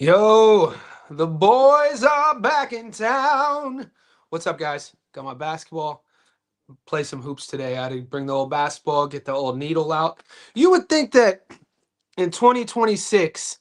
Yo, the boys are back in town. What's up, guys? Got my basketball. Play some hoops today. I had to bring the old basketball, get the old needle out. You would think that in 2026,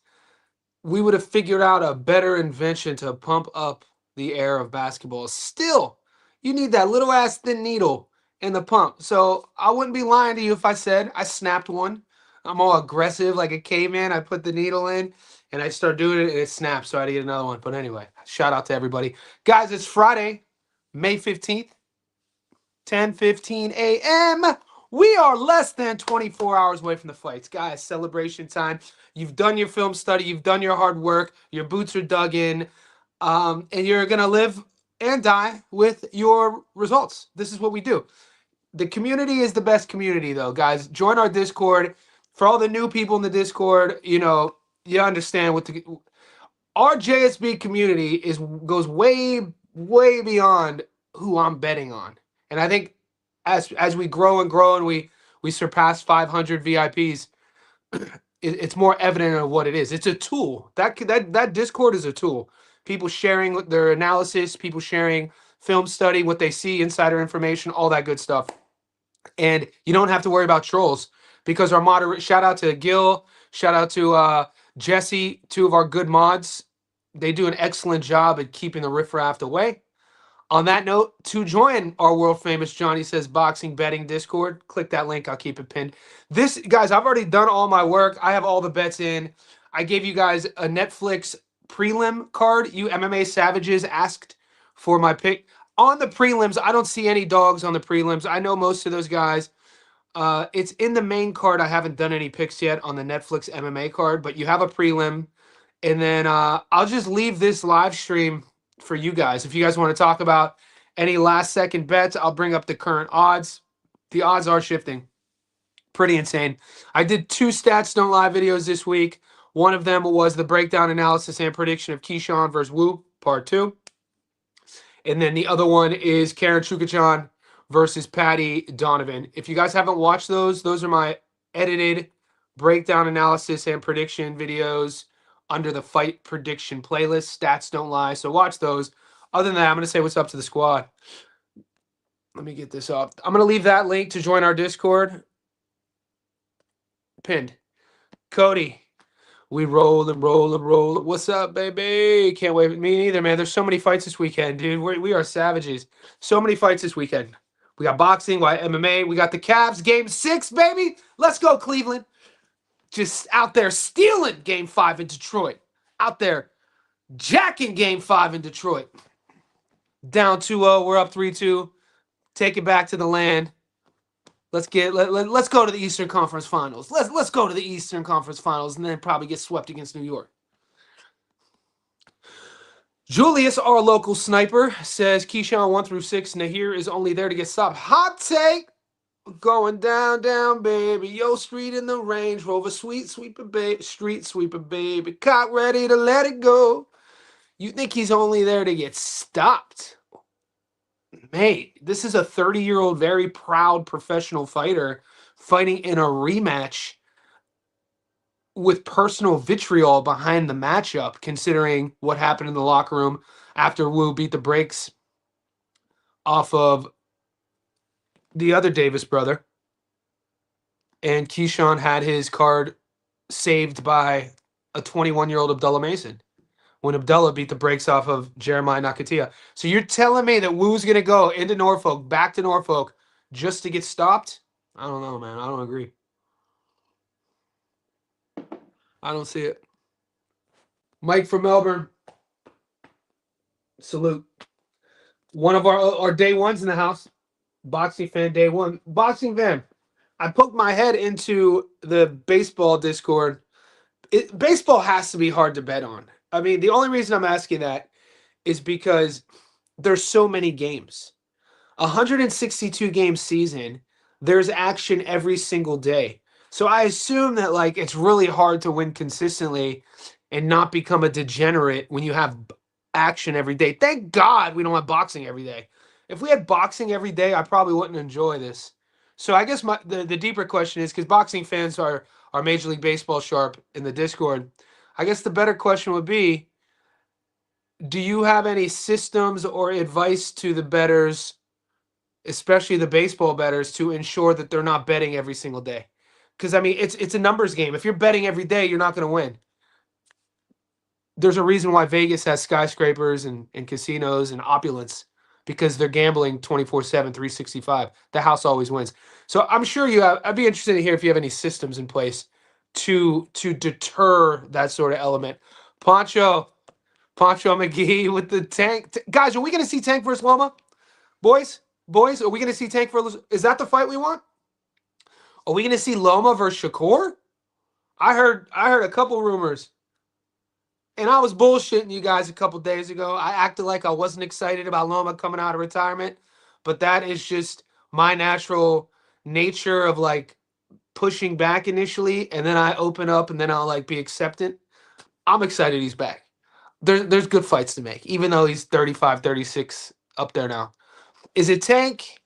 we would have figured out a better invention to pump up the air of basketball. Still, you need that little ass thin needle in the pump. So I wouldn't be lying to you if I said I snapped one. I'm all aggressive like a caveman. I put the needle in and I start doing it and it snaps. So I had to get another one. But anyway, shout out to everybody. Guys, it's Friday, May 15th, 10:15 a.m. We are less than 24 hours away from the fights. Guys, celebration time. You've done your film study. You've done your hard work. Your boots are dug in. And you're going to live and die with your results. This is what we do. The community is the best community, though, guys. Join our Discord. For all the new people in the Discord, you understand what our JSB community goes way beyond who I'm betting on. And I think as we grow and we surpass 500 VIPs, it's more evident of what it is. It's a tool. That Discord is a tool. People sharing their analysis, people sharing film study, what they see, insider information, all that good stuff. And you don't have to worry about trolls because our moderator, shout out to Gil, shout out to Jesse, two of our good mods. They do an excellent job at keeping the riffraff away. On that note, to join our world famous Johnny Says Boxing Betting Discord, click that link. I'll keep it pinned. Guys, I've already done all my work. I have all the bets in. I gave you guys a Netflix prelim card. You MMA Savages asked for my pick. On the prelims, I don't see any dogs on the prelims. I know most of those guys. It's in the main card. I haven't done any picks yet on the Netflix MMA card, but you have a prelim. And then I'll just leave this live stream for you guys. If you guys want to talk about any last second bets, I'll bring up the current odds. The odds are shifting. Pretty insane. I did 2 Stats Don't Lie videos this week. One of them was the breakdown, analysis, and prediction of Keyshawn versus Wu, part 2. And then the other one is Karen Chukachan versus Patty Donovan. If you guys haven't watched those are my edited breakdown, analysis, and prediction videos under the fight prediction playlist. Stats Don't Lie. So watch those. Other than that, I'm going to say what's up to the squad. Let me get this up. I'm going to leave that link to join our Discord pinned. Cody, we roll. What's up, baby? Can't wait. Me neither, man. There's so many fights this weekend, dude. We are savages. So many fights this weekend. We got boxing, we got MMA. We got the Cavs. Game 6, baby. Let's go, Cleveland. Just out there stealing Game 5 in Detroit. Out there jacking Game 5 in Detroit. Down 2-0. We're up 3-2. Take it back to the land. Let's go to the Eastern Conference Finals. Let's go to the Eastern Conference Finals and then probably get swept against New York. Julius, our local sniper, says Keyshawn 1 through 6. Nahir is only there to get stopped. Hot take. Going down, baby. Yo, street in the Range Rover, sweet sweeper, baby. Street sweeper, baby. Caught ready to let it go. You think he's only there to get stopped? Mate, this is a 30-year-old, very proud professional fighter fighting in a rematch with personal vitriol behind the matchup, considering what happened in the locker room after Wu beat the brakes off of the other Davis brother. And Keyshawn had his card saved by a 21-year-old Abdullah Mason when Abdullah beat the brakes off of Jeremiah Nakatia. So you're telling me that Wu's going to go into Norfolk, back to Norfolk, just to get stopped? I don't know, man. I don't agree. I don't see it. Mike from Melbourne. Salute. One of our day ones in the house. Boxing fan day one. Boxing fan. I poked my head into the baseball Discord. Baseball has to be hard to bet on. I mean, the only reason I'm asking that is because there's so many games. 162 game season, there's action every single day. So I assume that it's really hard to win consistently and not become a degenerate when you have action every day. Thank God we don't have boxing every day. If we had boxing every day, I probably wouldn't enjoy this. So I guess the deeper question is, because boxing fans are Major League Baseball sharp in the Discord, I guess the better question would be, do you have any systems or advice to the bettors, especially the baseball bettors, to ensure that they're not betting every single day? Because I mean, it's a numbers game. If you're betting every day, you're not going to win. There's a reason why Vegas has skyscrapers and casinos and opulence, because they're gambling 24/7, 365. The house always wins. So I'm sure you have. I'd be interested to hear if you have any systems in place to deter that sort of element. Poncho, Poncho McGee with the Tank. Guys, are we going to see Tank versus Loma? Boys, are we going to see Tank versus? Is that the fight we want? Are we going to see Loma versus Shakur? I heard a couple rumors. And I was bullshitting you guys a couple days ago. I acted like I wasn't excited about Loma coming out of retirement, but that is just my natural nature of like pushing back initially, and then I open up, and then I'll like be acceptant. I'm excited he's back. There's good fights to make, even though he's 35, 36 up there now. Is it Tank?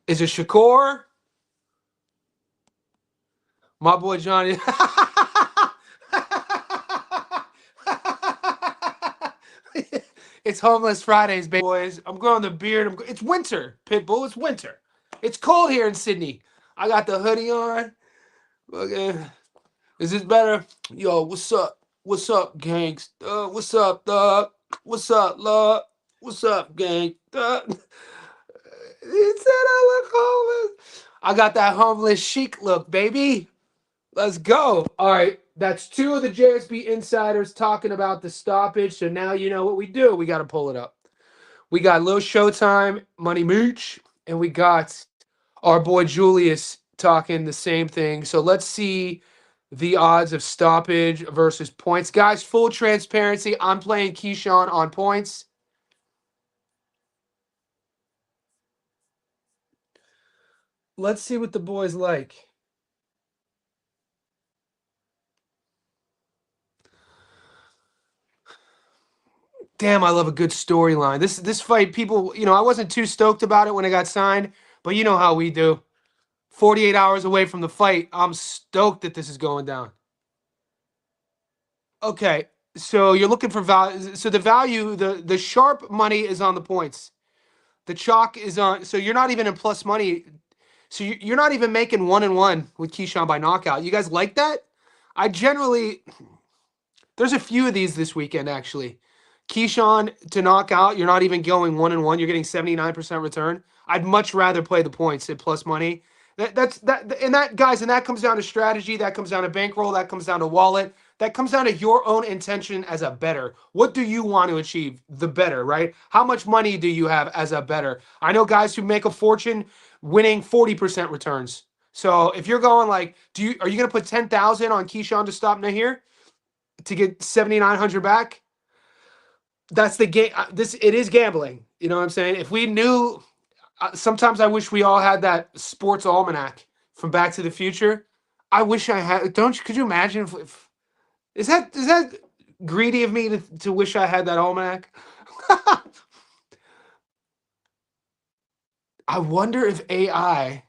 Is it Shakur? My boy Johnny. It's Homeless Fridays, baby boys. I'm growing the beard. It's winter, Pitbull. It's winter. It's cold here in Sydney. I got the hoodie on. Okay. Is this better? Yo, what's up? What's up, gangs? What's up, dog? What's up, love? What's up, gang? He said I look homeless. I got that homeless chic look, baby. Let's go. All right. That's two of the JSB insiders talking about the stoppage. So now you know what we do. We got to pull it up. We got Lil Showtime, Money Mooch, and we got our boy Julius talking the same thing. So let's see the odds of stoppage versus points. Guys, full transparency. I'm playing Keyshawn on points. Let's see what the boys like. Damn, I love a good storyline. This fight, people, I wasn't too stoked about it when it got signed, but you know how we do. 48 hours away from the fight, I'm stoked that this is going down. Okay, so you're looking for value. So the value, the sharp money is on the points. The chalk is on. So you're not even in plus money. So you're not even making 1-1 with Keyshawn by knockout. You guys like that? I generally, there's a few of these this weekend actually. Keyshawn to knock out, you're not even going 1-1. You're getting 79% return. I'd much rather play the points at plus money. That's and that guys, and that comes down to strategy. That comes down to bankroll. That comes down to wallet. That comes down to your own intention as a bettor. What do you want to achieve? The better, right? How much money do you have as a bettor? I know guys who make a fortune winning 40% returns. So if you're going like, are you going to put 10,000 on Keyshawn to stop Nahir to get 7,900 back? That's the game. It is gambling. You know what I'm saying? If we knew, sometimes I wish we all had that sports almanac from Back to the Future. I wish I had. Could you imagine if is that greedy of me to wish I had that almanac? I wonder if AI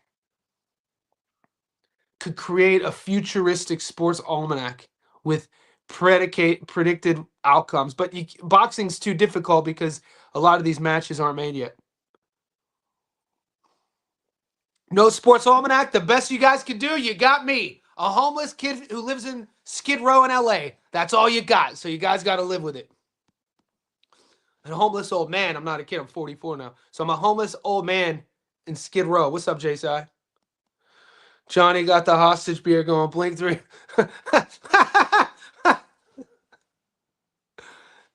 could create a futuristic sports almanac with predicted outcomes, but boxing's too difficult because a lot of these matches aren't made yet. No sports almanac. The best you guys can do, you got me, a homeless kid who lives in Skid Row in LA. That's all you got. So you guys got to live with it. And a homeless old man. I'm not a kid. I'm 44 now. So I'm a homeless old man in Skid Row. What's up, J-Si? Johnny got the hostage beer going. Blink 3.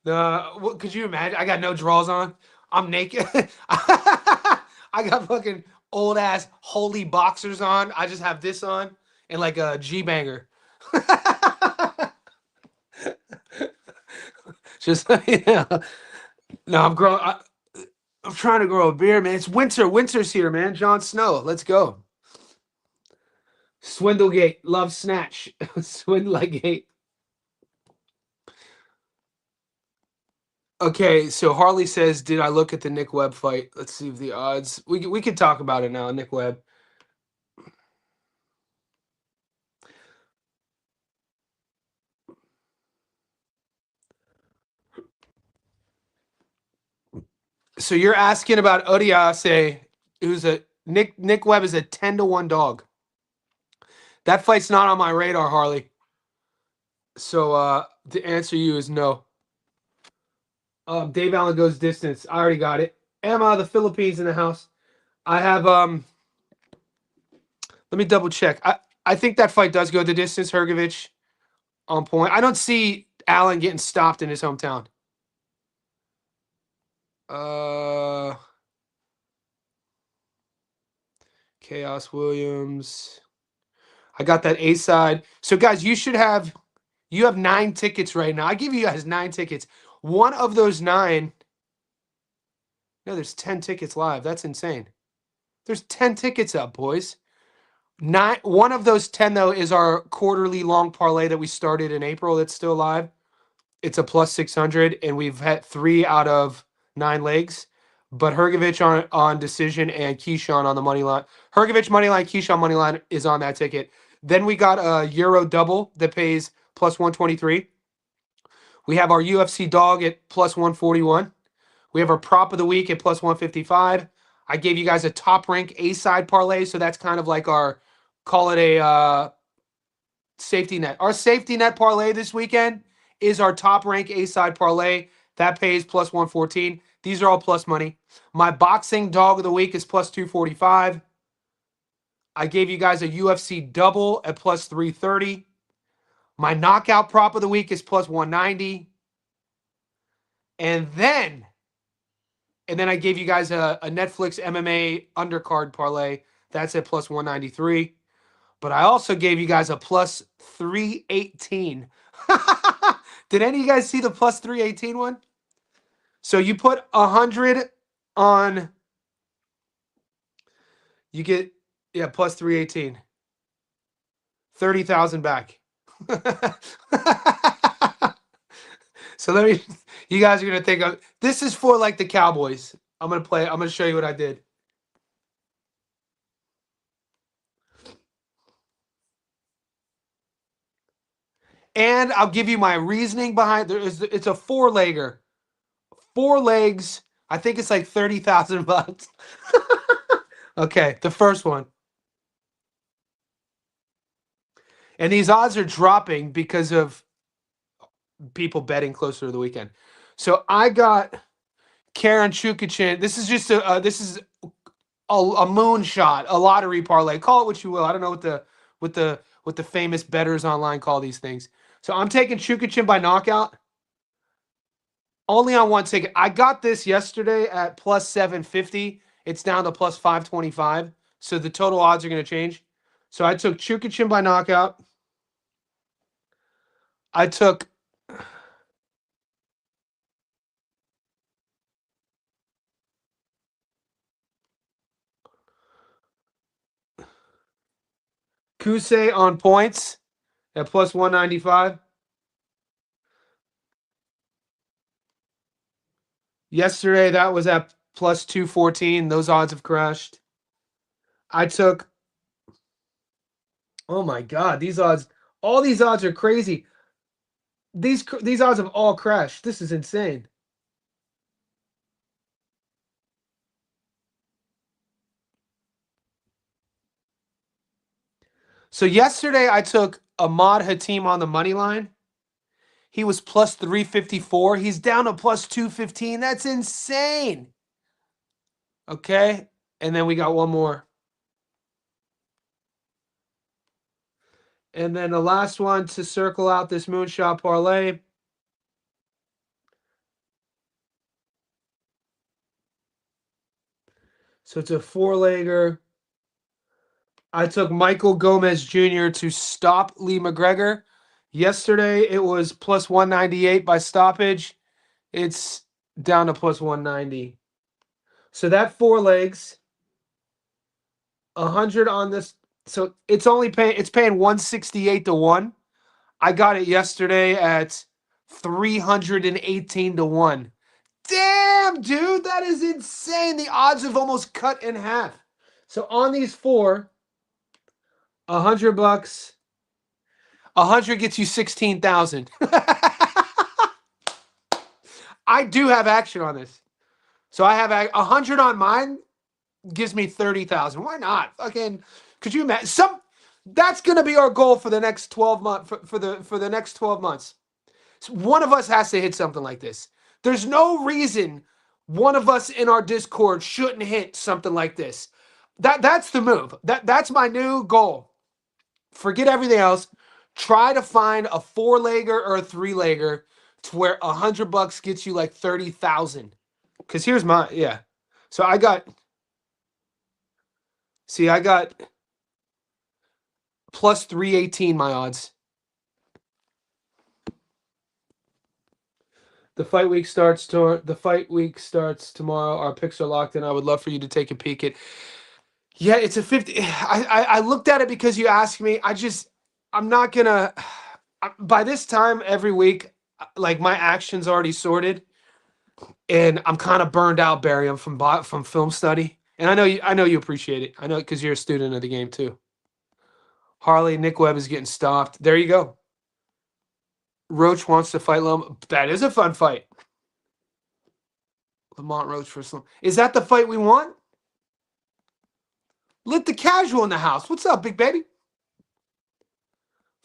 What could you imagine? I got no drawers on. I'm naked. I got fucking old ass holy boxers on. I just have this on and like a G-banger. Just no, I'm growing. I'm trying to grow a beard, man. It's winter. Winter's here, man. Jon Snow. Let's go. Swindlegate. Love snatch. Swindlegate. Okay, so Harley says, "Did I look at the Nick Webb fight?" Let's see if the odds. We could talk about it now. Nick Webb. So you're asking about Odiase, who's a Nick Webb is a 10-1 dog. That fight's not on my radar, Harley. So the answer you is no. Dave Allen goes distance. I already got it. Emma, the Philippines in the house. I have let me double check. I think that fight does go the distance. Hrgovic on point. I don't see Allen getting stopped in his hometown. Chaos Williams. I got that A side. So guys, you have 9 tickets right now. I give you guys 9 tickets. One of those 9. No, there's 10 tickets live. That's insane. There's 10 tickets up, boys. One of those 10 though is our quarterly long parlay that we started in April. That's still live. It's a plus 600, and we've had 3 out of 9 legs. But Hrgovic on decision and Keyshawn on the money line. Hrgovic money line, Keyshawn money line is on that ticket. Then we got a Euro double that pays plus 123. We have our UFC dog at plus 141. We have our prop of the week at plus 155. I gave you guys a top rank A side parlay, so that's kind of like our, call it a safety net. Our safety net parlay this weekend is our top rank A side parlay. That pays plus 114. These are all plus money. My boxing dog of the week is plus 245. I gave you guys a UFC double at plus 330. My knockout prop of the week is plus 190. And then I gave you guys a Netflix MMA undercard parlay. That's at plus 193. But I also gave you guys a plus 318. Did any of you guys see the plus 318 one? So you put 100 on, you get, plus 318. 30,000 back. So you guys are going to think of, this is for like the Cowboys. I'm going to show you what I did. And I'll give you my reasoning behind it's a 4-legger. 4 legs. I think it's like 30,000 bucks. Okay, the first one. And these odds are dropping because of people betting closer to the weekend. So I got Karen Chukachin. This is just a moonshot, a lottery parlay. Call it what you will. I don't know what the famous bettors online call these things. So I'm taking Chukachin by knockout. Only on one ticket. I got this yesterday at plus 750. It's down to plus 525. So the total odds are going to change. So I took Chukachin by knockout. I took Kusei on points at plus 195. Yesterday, that was at plus 214. Those odds have crashed. I took, oh my God, all these odds are crazy. These odds have all crashed. This is insane. So yesterday, I took Ahmad Hatim on the money line. He was plus 354. He's down to plus 215. That's insane. Okay. And then we got one more. And then the last one to circle out this moonshot parlay. So it's a 4-legger. I took Michael Gomez Jr. to stop Lee McGregor. Yesterday, it was plus 198 by stoppage. It's down to plus 190. So that 4 legs, 100 on this. So it's paying 168 to 1. I got it yesterday at 318 to 1. Damn, dude, that is insane. The odds have almost cut in half. So on these 4, $100, 100 gets you 16,000. I do have action on this. So I have 100 on mine, gives me 30,000. Why not? Fucking, could you imagine? That's gonna be our goal for the next 12 months. For the next 12 months, so one of us has to hit something like this. There's no reason one of us in our Discord shouldn't hit something like this. That's the move. That's my new goal. Forget everything else. Try to find a 4-legger or a 3-legger to where $100 gets you like 30,000. Because here's my, yeah. So I got plus 318 my odds. The fight week starts tomorrow. Our picks are locked in. I would love for you to take a peek at. Yeah, it's a 50. I looked at it because you asked me. I'm not gonna. By this time every week, like my action's already sorted, and I'm kind of burned out, Barry. I'm from film study, and I know you appreciate it. I know because you're a student of the game too. Harley, Nick Webb is getting stopped. There you go. Roach wants to fight Lom. That is a fun fight. Lamont Roach for Sloan. Is that the fight we want? Lit the casual in the house. What's up, big baby?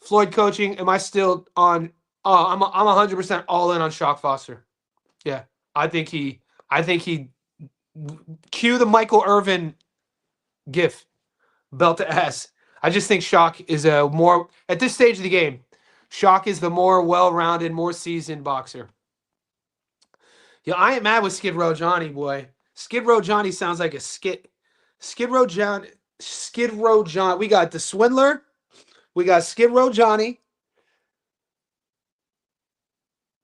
Floyd coaching. Am I still on? I'm 100% all in on Shock Foster. Yeah, I think he. Cue the Michael Irvin gif. Belt to ass. I just think Shock is a more at this stage of the game. Shock is the more well-rounded, more seasoned boxer. Yeah, I ain't mad with Skid Row Johnny, boy. Skid Row Johnny sounds like a skit. Skid Row John. We got the Swindler. We got Skid Row Johnny.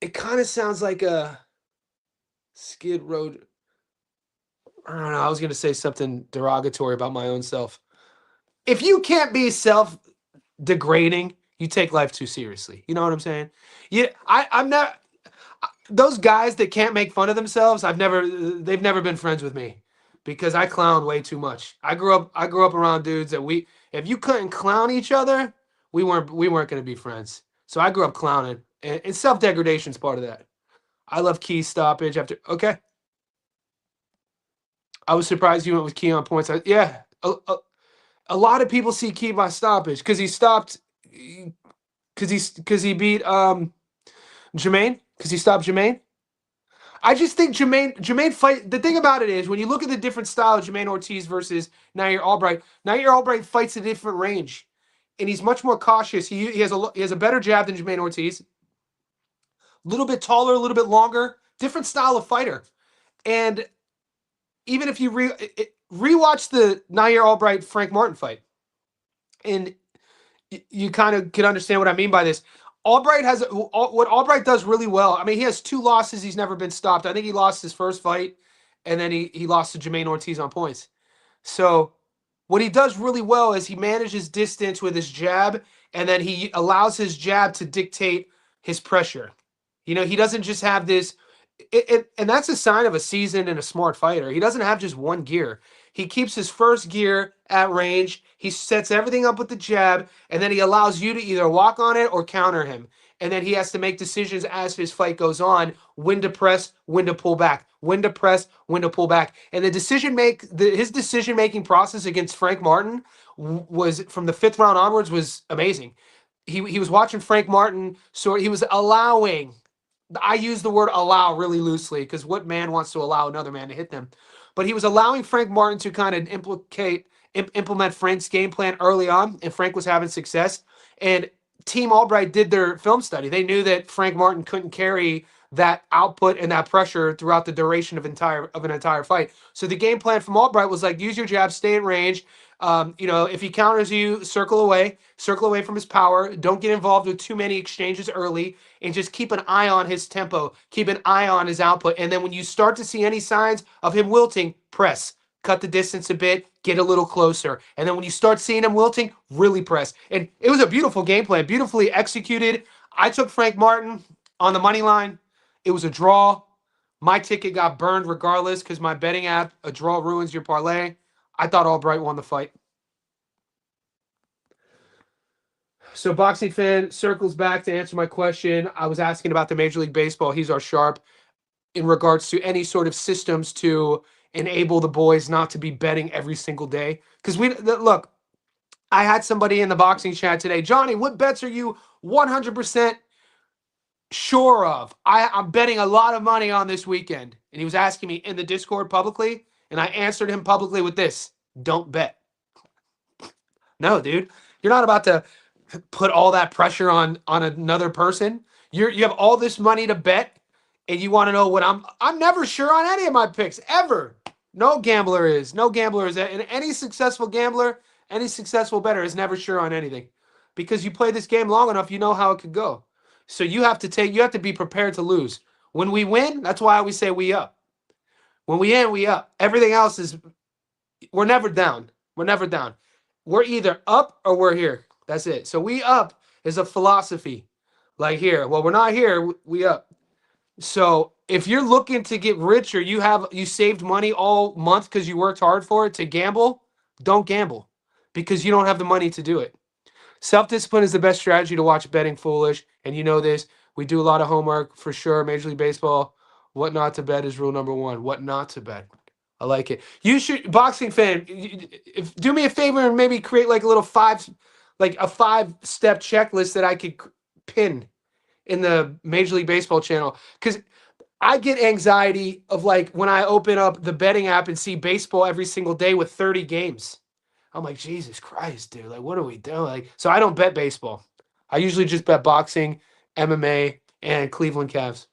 It kind of sounds like a Skid Row. I don't know. I was going to say something derogatory about my own self. If you can't be self-degrading, you take life too seriously. You know what I'm saying? Yeah, I'm not. Those guys that can't make fun of themselves, they've never been friends with me because I clown way too much. I grew up around dudes that if you couldn't clown each other, we weren't going to be friends. So I grew up clowning, and self-degradation is part of that. I love Key stoppage after. Okay. I was surprised you went with Key on points. Yeah. A lot of people see Key by stoppage because he stopped because he beat Jermaine, because he stopped Jermaine. I just think Jermaine fight. The thing about it is when you look at the different style of Jermaine Ortiz versus Nahir Albright fights a different range, and he's much more cautious. He has a better jab than Jermaine Ortiz. A little bit taller, a little bit longer, different style of fighter. And even if you rewatch the Nahir Albright Frank Martin fight, and you kind of can understand what I mean by this. Albright has what Albright does really well. I mean, he has 2 losses. He's never been stopped. I think he lost his first fight, and then he lost to Jermaine Ortiz on points. So what he does really well is he manages distance with his jab, and then he allows his jab to dictate his pressure. You know, he doesn't just have this. And that's a sign of a seasoned and a smart fighter. He doesn't have just one gear. He keeps his first gear at range. He sets everything up with the jab, and then he allows you to either walk on it or counter him. And then he has to make decisions as his fight goes on, when to press, when to pull back, when to press, when to pull back. And his decision-making process against Frank Martin was, from the 5th round onwards, was amazing. He was watching Frank Martin, so he was allowing. I use the word allow really loosely because what man wants to allow another man to hit them? But he was allowing Frank Martin to kind of implement Frank's game plan early on, and Frank was having success. And Team Albright did their film study. They knew that Frank Martin couldn't carry that output and that pressure throughout the duration of an entire fight. So the game plan from Albright was like, use your jab, stay in range. If he counters you, circle away from his power. Don't get involved with too many exchanges early, and just keep an eye on his tempo, keep an eye on his output. And then when you start to see any signs of him wilting, press, cut the distance a bit, get a little closer. And then when you start seeing him wilting, really press. And it was a beautiful game plan, beautifully executed. I took Frank Martin on the money line. It was a draw. My ticket got burned regardless because my betting app, a draw ruins your parlay. I thought Albright won the fight. So Boxing Fan circles back to answer my question. I was asking about the Major League Baseball. He's our sharp. in regards to any sort of systems to enable the boys not to be betting every single day. Because look, I had somebody in the boxing chat today, Johnny, what bets are you 100% sure of? I'm betting a lot of money on this weekend. And he was asking me in the Discord publicly, and I answered him publicly with this: don't bet. No, dude, you're not about to put all that pressure on another person. You have all this money to bet, and you want to know what I'm never sure on any of my picks ever. No gambler is. No gambler is. And any successful gambler, any successful bettor is never sure on anything, because you play this game long enough, you know how it could go. So you have to be prepared to lose. When we win, that's why I always say we up. When we in, we up. Everything else is, we're never down. We're never down. We're either up or we're here. That's it. So we up is a philosophy. Like here, well, we're not here, we up. So if you're looking to get rich, or you saved money all month because you worked hard for it to gamble, don't gamble, because you don't have the money to do it. Self-discipline is the best strategy to watch betting foolish, and you know this. We do a lot of homework for sure. Major League Baseball, what not to bet is rule number 1. What not to bet. I like it. You should, boxing fan, do me a favor and maybe create like a little 5-step checklist that I could pin in the Major League Baseball channel, because I get anxiety of like when I open up the betting app and see baseball every single day with 30 games. I'm like, Jesus Christ, dude, like what are we doing? Like, so I don't bet baseball. I usually just bet boxing, MMA, and Cleveland Cavs.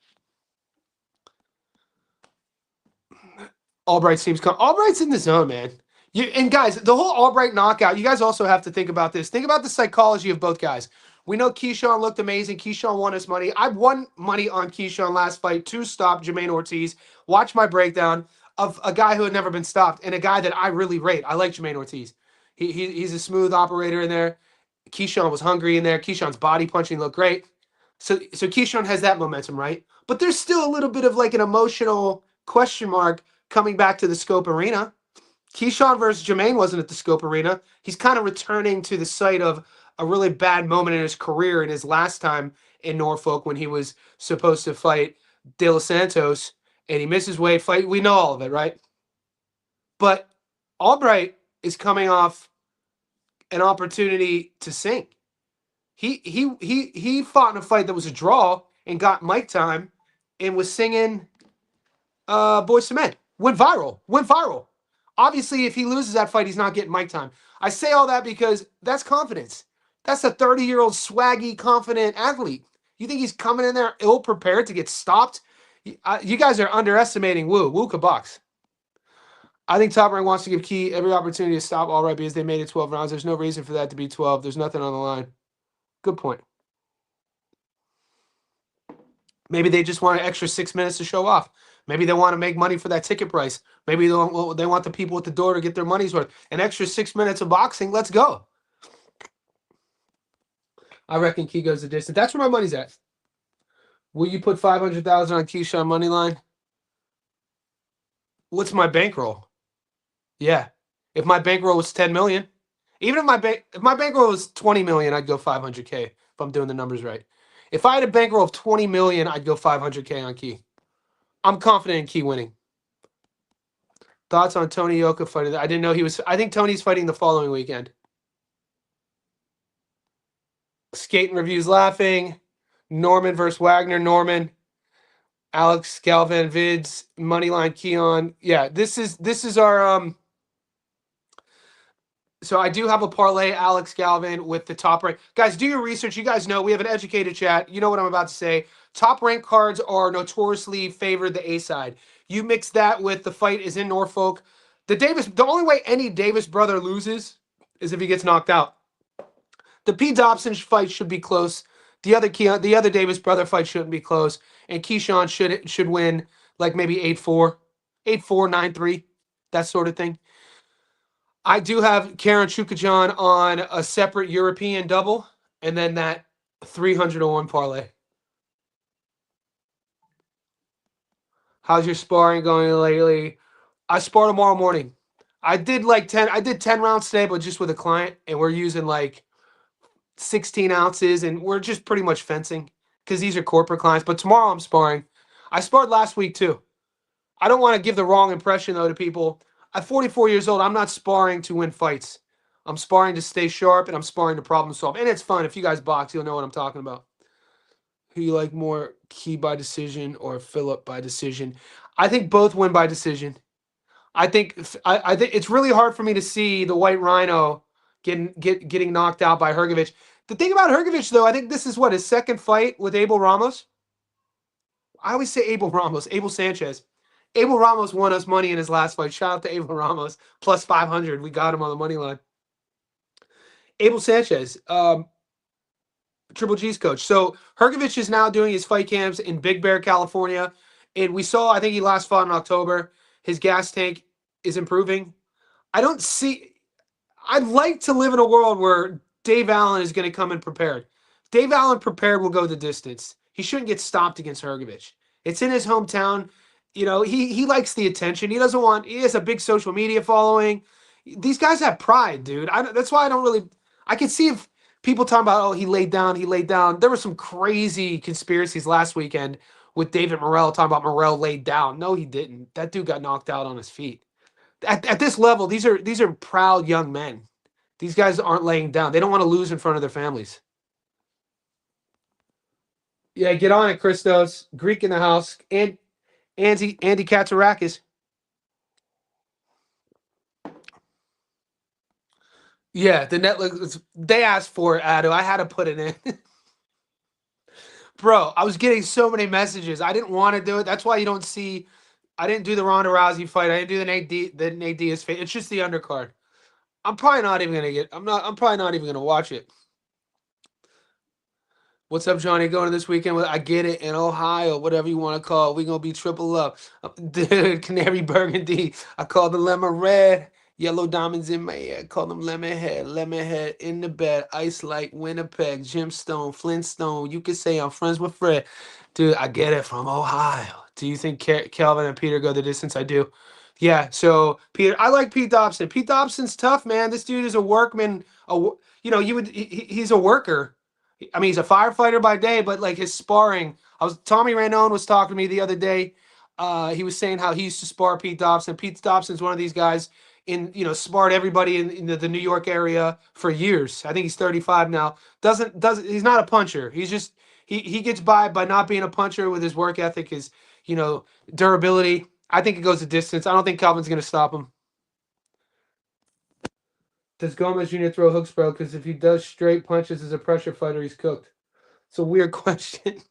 Albright seems Albright's in the zone, man. And guys, the whole Albright knockout, you guys also have to think about this. Think about the psychology of both guys. We know Keyshawn looked amazing. Keyshawn won his money. I won money on Keyshawn last fight to stop Jermaine Ortiz. Watch my breakdown of a guy who had never been stopped, and a guy that I really rate. I like Jermaine Ortiz. He's a smooth operator in there. Keyshawn was hungry in there. Keyshawn's body punching looked great. So Keyshawn has that momentum, right? But there's still a little bit of like an emotional question mark coming back to the Scope Arena. Keyshawn versus Jermaine wasn't at the Scope Arena. He's kind of returning to the site of a really bad moment in his career in his last time in Norfolk when he was supposed to fight De Los Santos, and he misses weight fight. We know all of it, right? But Albright is coming off an opportunity to sink. He fought in a fight that was a draw and got mic time and was singing Boyz II Men. Went viral. Obviously, if he loses that fight, he's not getting mic time. I say all that because that's confidence. That's a 30-year-old swaggy, confident athlete. You think he's coming in there ill-prepared to get stopped? You guys are underestimating Wu. Wu could box. I think Top Rank wants to give Key every opportunity to stop Albright because they made it 12 rounds. There's no reason for that to be 12. There's nothing on the line. Good point. Maybe they just want an extra 6 minutes to show off. Maybe they want to make money for that ticket price. Maybe they want the people at the door to get their money's worth. An extra 6 minutes of boxing. Let's go. I reckon Key goes the distance. That's where my money's at. Will you put 500,000 on Keyshawn money line? What's my bankroll? Yeah. If my bankroll was 10 million, even if my bankroll was 20 million, I'd go 500K if I'm doing the numbers right. If I had a bankroll of 20 million, I'd go 500K on Key. I'm confident in Key winning. Thoughts on Tony Yoka fighting? I didn't know he was. I think Tony's fighting the following weekend. Skating Reviews laughing. Norman versus Wagner. Norman. Alex Galvan Vids. Moneyline Keon. Yeah, this is our So I do have a parlay, Alex Galvin, with the top rank. Guys, do your research. You guys know we have an educated chat. You know what I'm about to say. Top rank cards are notoriously favored the A side. You mix that with the fight is in Norfolk. The only way any Davis brother loses is if he gets knocked out. The P. Dobson fight should be close. The other Davis brother fight shouldn't be close. And Keyshawn should win like maybe 8-4, 8-4, 9-3, that sort of thing. I do have Karen Chukajan on a separate European double, and then that 300-1 parlay. How's your sparring going lately? I spar tomorrow morning. I did 10 rounds today, but just with a client, and we're using like 16 ounces, and we're just pretty much fencing because these are corporate clients. But tomorrow I'm sparring. I sparred last week too. I don't want to give the wrong impression though to people. At 44 years old, I'm not sparring to win fights. I'm sparring to stay sharp, and I'm sparring to problem solve. And it's fun. If you guys box, you'll know what I'm talking about. Who you like more, Key by decision or Phillip by decision? I think both win by decision. I think it's really hard for me to see the White Rhino getting knocked out by Hrgovic. The thing about Hrgovic, though, I think this is what his second fight with Abel Ramos. I always say Abel Ramos, Abel Sanchez. Abel Ramos won us money in his last fight. Shout out to Abel Ramos, plus 500. We got him on the money line. Abel Sanchez, Triple G's coach. So Hrgovic is now doing his fight camps in Big Bear, California. And we saw, I think he last fought in October. His gas tank is improving. I'd like to live in a world where Dave Allen is going to come in prepared. Dave Allen prepared will go the distance. He shouldn't get stopped against Hrgovic. It's in his hometown. You know, he likes the attention. He has a big social media following. These guys have pride, dude. That's why I can see if people talking about, oh, he laid down. There were some crazy conspiracies last weekend with David Morrell talking about Morrell laid down. No, he didn't. That dude got knocked out on his feet. At this level, these are proud young men. These guys aren't laying down. They don't want to lose in front of their families. Yeah, get on it, Christos. Greek in the house. And Andy Katsarakis. Yeah, the Netflix. They asked for it, Ado. I had to put it in. Bro, I was getting so many messages. I didn't want to do it. That's why you don't see. I didn't do the Ronda Rousey fight. I didn't do the Nate Diaz fight. It's just the undercard. I'm probably not even gonna I'm probably not even gonna watch it. What's up, Johnny? Going to this weekend with I Get It in Ohio, whatever you want to call it. We're gonna be triple up. Dude, Canary Burgundy. I call the lemon red. Yellow diamonds in my ear. Call them lemon head in the bed. Ice like Winnipeg, Gemstone, Flintstone. You could say I'm friends with Fred. Dude, I get it from Ohio. Do you think Calvin and Peter go the distance? I do. Yeah, so Peter, I like Pete Dobson. Pete Dobson's tough, man. This dude is a workman. He's a worker. I mean, he's a firefighter by day, but like his sparring. Tommy Rainone was talking to me the other day. He was saying how he used to spar Pete Dobson. Pete Dobson's one of these guys sparred everybody in the New York area for years. I think he's 35 now. He's not a puncher. He's just he gets by not being a puncher with his work ethic, his durability. I think it goes the distance. I don't think Calvin's going to stop him. Does Gomez Jr. throw hooks, bro? Because if he does straight punches as a pressure fighter, he's cooked. It's a weird question.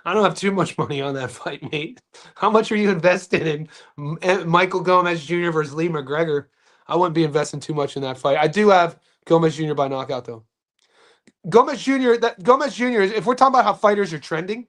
I don't have too much money on that fight, mate. How much are you invested in Michael Gomez Jr. versus Lee McGregor? I wouldn't be investing too much in that fight. I do have Gomez Jr. by knockout, though. Gomez Jr., if we're talking about how fighters are trending,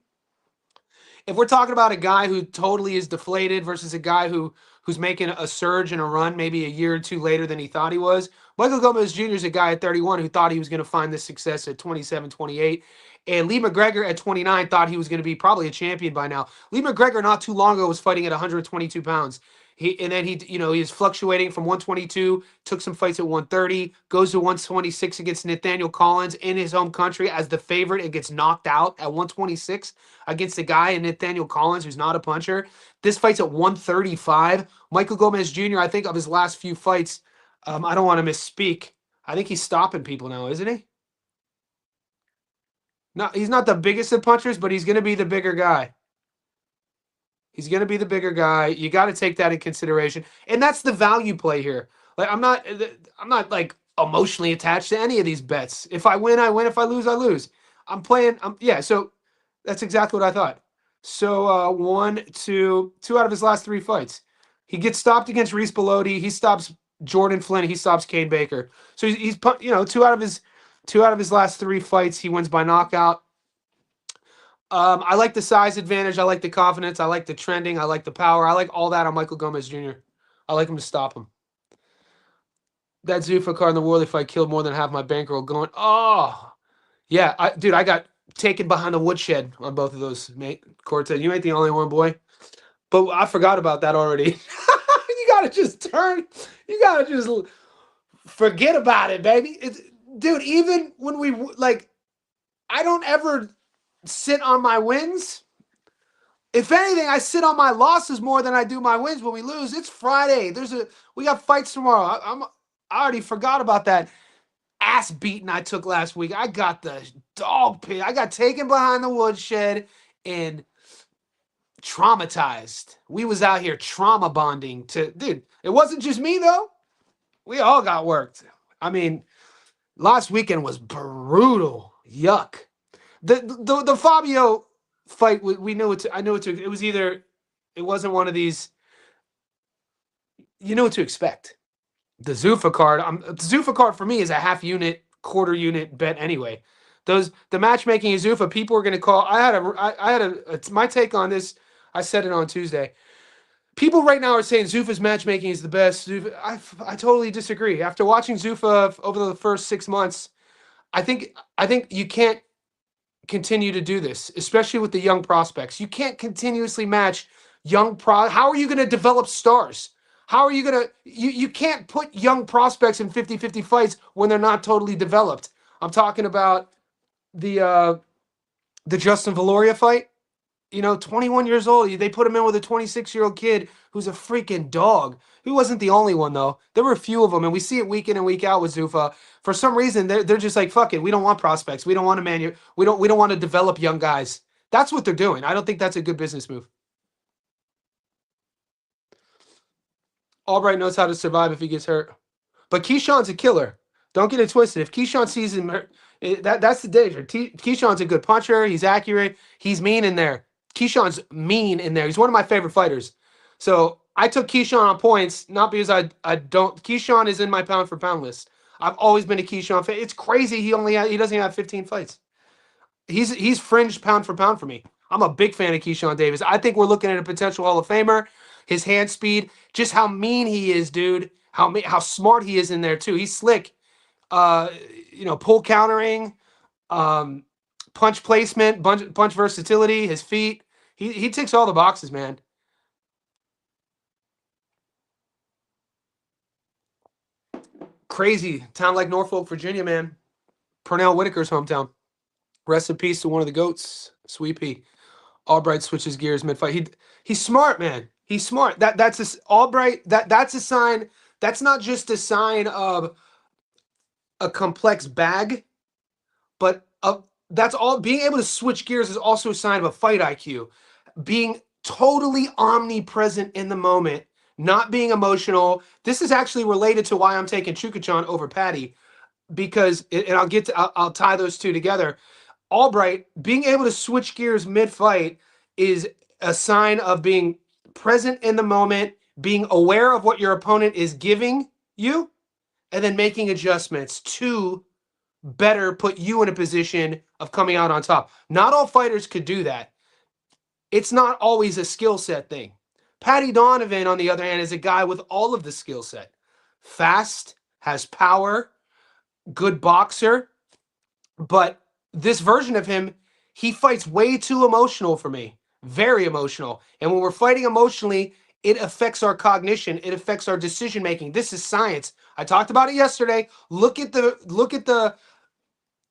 if we're talking about a guy who totally is deflated versus a guy who's making a surge and a run maybe a year or two later than he thought he was, Michael Gomez Jr. is a guy at 31 who thought he was going to find this success at 27, 28. And Lee McGregor at 29 thought he was going to be probably a champion by now. Lee McGregor not too long ago was fighting at 122 pounds. He is fluctuating from 122, took some fights at 130, goes to 126 against Nathaniel Collins in his home country as the favorite and gets knocked out at 126 against a guy in Nathaniel Collins who's not a puncher. This fight's at 135. Michael Gomez Jr., I think of his last few fights, I don't want to misspeak. I think he's stopping people now, isn't he? No, he's not the biggest of punchers, but he's going to be the bigger guy. He's going to be the bigger guy. You got to take that in consideration. And that's the value play here. Like I'm not like emotionally attached to any of these bets. If I win, I win. If I lose, I lose. So that's exactly what I thought. So 2 out of his last 3 fights. He gets stopped against Reese Bellotti. He stops Jordan Flynn. He stops Kane Baker. So he's 2 out of his last 3 fights, he wins by knockout. I like the size advantage. I like the confidence. I like the trending. I like the power. I like all that on Michael Gomez Jr. I like him to stop him. That Zuffa card in the Worley fight killed more than half my bankroll going, oh. Yeah, I got taken behind the woodshed on both of those, mate. Cortez, you ain't the only one, boy. But I forgot about that already. You got to just forget about it, baby. Dude, even when I don't ever sit on my wins. If anything, I sit on my losses more than I do my wins when we lose. It's Friday. We got fights tomorrow. I already forgot about that ass beating I took last week. I got the dog pit. I got taken behind the woodshed and traumatized. We was out here trauma bonding dude. It wasn't just me though. We all got worked. I mean, last weekend was brutal. Yuck. The Fabio fight, we knew it. I knew it. It was either. It wasn't one of these. You know what to expect. The Zuffa card. The Zuffa card for me is a half unit, quarter unit bet anyway. The matchmaking is Zuffa. People are going to call. My take on this. I said it on Tuesday. People right now are saying Zuffa's matchmaking is the best. I totally disagree. After watching Zuffa over the first 6 months, I think you can't continue to do this, especially with the young prospects. You can't continuously match how are you going to develop stars? How are you going to you can't put young prospects in 50-50 fights when they're not totally developed. I'm talking about the Justin Valoria fight. 21 years old. They put him in with a 26-year-old kid who's a freaking dog. He wasn't the only one, though. There were a few of them, and we see it week in and week out with Zuffa. For some reason, they're just like, fuck it. We don't want prospects. We don't want to we don't want to develop young guys. That's what they're doing. I don't think that's a good business move. Albright knows how to survive if he gets hurt. But Keyshawn's a killer. Don't get it twisted. If Keyshawn sees him hurt, that's the danger. Keyshawn's a good puncher. He's accurate. He's mean in there. Keyshawn's mean in there. He's one of my favorite fighters. So I took Keyshawn on points, not because I don't. Keyshawn is in my pound for pound list. I've always been a Keyshawn fan. It's crazy he doesn't even have 15 fights. He's fringe pound for pound for me. I'm a big fan of Keyshawn Davis. I think we're looking at a potential Hall of Famer. His hand speed, just how mean he is, dude. How smart he is in there too. He's slick. Pull countering, punch placement, punch versatility, his feet. He ticks all the boxes, man. Crazy town like Norfolk, Virginia, man. Pernell Whitaker's hometown. Rest in peace to one of the goats, Sweet Pea. Albright switches gears mid-fight. He's smart, man. He's smart. Albright. That's a sign. That's not just a sign of a complex bag, but that's all. Being able to switch gears is also a sign of a fight IQ. Being totally omnipresent in the moment, not being emotional. This is actually related to why I'm taking Chukachan over Patty, because I'll tie those two together. Albright being able to switch gears mid-fight is a sign of being present in the moment, being aware of what your opponent is giving you, and then making adjustments to better put you in a position of coming out on top. Not all fighters could do that. It's not always a skill set thing. Patty Donovan, on the other hand, is a guy with all of the skill set. Fast, has power, good boxer, but this version of him, he fights way too emotional for me. Very emotional. And when we're fighting emotionally, it affects our cognition. It affects our decision making. This is science. I talked about it yesterday. Look at the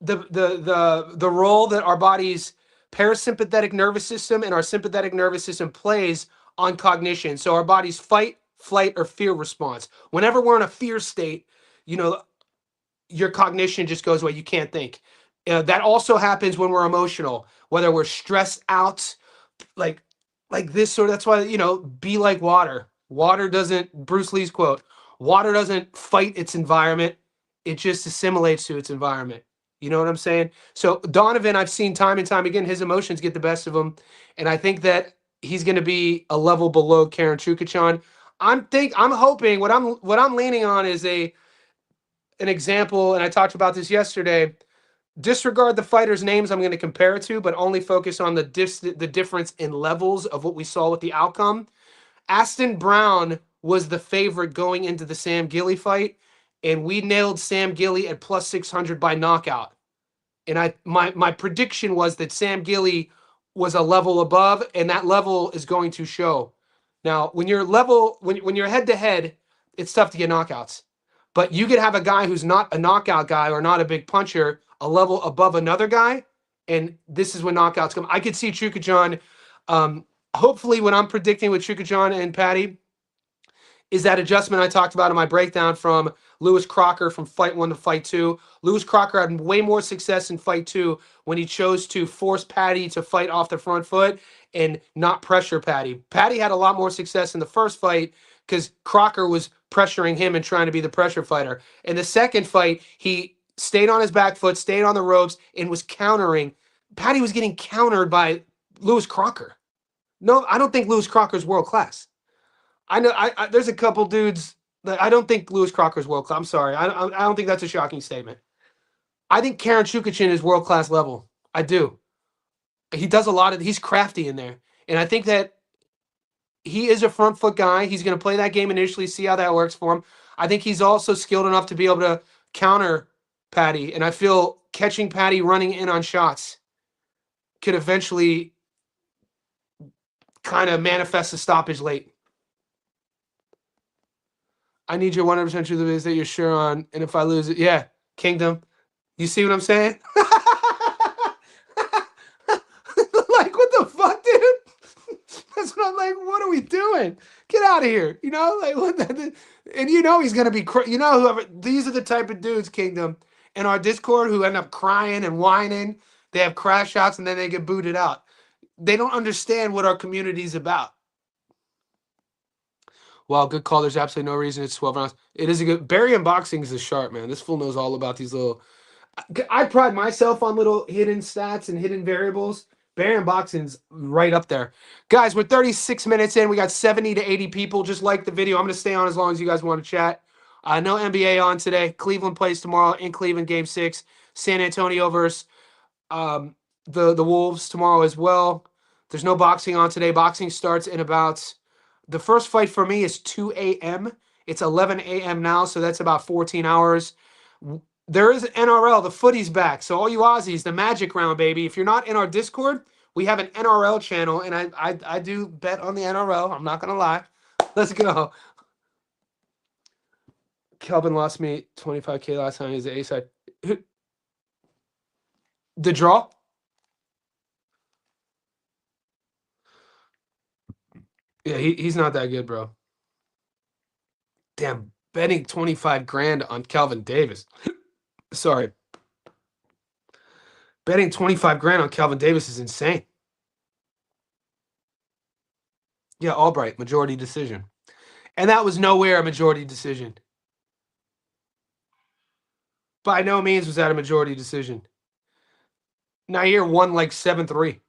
role that our body's parasympathetic nervous system and our sympathetic nervous system plays on cognition. So our body's fight, flight, or fear response. Whenever we're in a fear state, your cognition just goes away. You can't think. That also happens when we're emotional, whether we're stressed out, like this sort of. That's why, be like water. Water doesn't, Bruce Lee's quote, water doesn't fight its environment. It just assimilates to its environment. You know what I'm saying? So Donovan, I've seen time and time again, his emotions get the best of him. And I think that he's going to be a level below Karen Chukachan. I'm hoping what I'm leaning on is an example. And I talked about this yesterday. Disregard the fighters' names I'm going to compare it to, but only focus on the difference in levels of what we saw with the outcome. Aston Brown was the favorite going into the Sam Gilly fight, and we nailed Sam Gilly at plus 600 by knockout. And my prediction was that Sam Gilly was a level above, and that level is going to show. Now, when you're head to head, it's tough to get knockouts. But you could have a guy who's not a knockout guy or not a big puncher, a level above another guy, and this is when knockouts come. I could see Chukachan hopefully what I'm predicting with Keyshawn and Patty is that adjustment I talked about in my breakdown from Lewis Crocker from fight 1 to fight 2. Lewis Crocker had way more success in fight 2 when he chose to force Patty to fight off the front foot and not pressure Patty. Patty had a lot more success in the first fight because Crocker was pressuring him and trying to be the pressure fighter. In the second fight, he stayed on his back foot, stayed on the ropes, and was countering. Patty was getting countered by Lewis Crocker. No, I don't think Lewis Crocker's world class. I know. There's a couple dudes that I don't think Lewis Crocker's world class. I'm sorry. I don't think that's a shocking statement. I think Karen Chukachin is world class level. I do. He does a lot of. He's crafty in there, and I think that he is a front foot guy. He's going to play that game initially, see how that works for him. I think he's also skilled enough to be able to counter Patty, and I feel catching Patty running in on shots could eventually kind of manifest a stoppage late. I need your 100% truth is that you're sure on, and if I lose it, yeah, Kingdom. You see what I'm saying? Like, what the fuck, dude? That's what I'm like. What are we doing? Get out of here. You know, like what? And you know he's gonna be. You know, whoever. These are the type of dudes, Kingdom, in our Discord who end up crying and whining. They have crash outs and then they get booted out. They don't understand what our community's about. Wow, good call. There's absolutely no reason it's 12 rounds. It is a good. Barry Unboxing is a sharp, man. This fool knows all about these little. I pride myself on little hidden stats and hidden variables. Barry Unboxing's right up there. Guys, we're 36 minutes in. We got 70 to 80 people. Just like the video. I'm going to stay on as long as you guys want to chat. No NBA on today. Cleveland plays tomorrow in Cleveland, Game 6. San Antonio versus the Wolves tomorrow as well. There's no boxing on today. Boxing starts in about... The first fight for me is 2 a.m. It's 11 a.m. now, so that's about 14 hours. There is NRL. The footy's back. So all you Aussies, the Magic Round, baby. If you're not in our Discord, we have an NRL channel, and I do bet on the NRL. I'm not going to lie. Let's go. Kelvin lost me 25K last time. He's the A-side. The draw? Yeah, he's not that good, bro. Damn, betting 25 grand on Calvin Davis. Sorry. Betting 25 grand on Calvin Davis is insane. Yeah, Albright, majority decision. And that was nowhere a majority decision. By no means was that a majority decision. Nahir won like 7-3.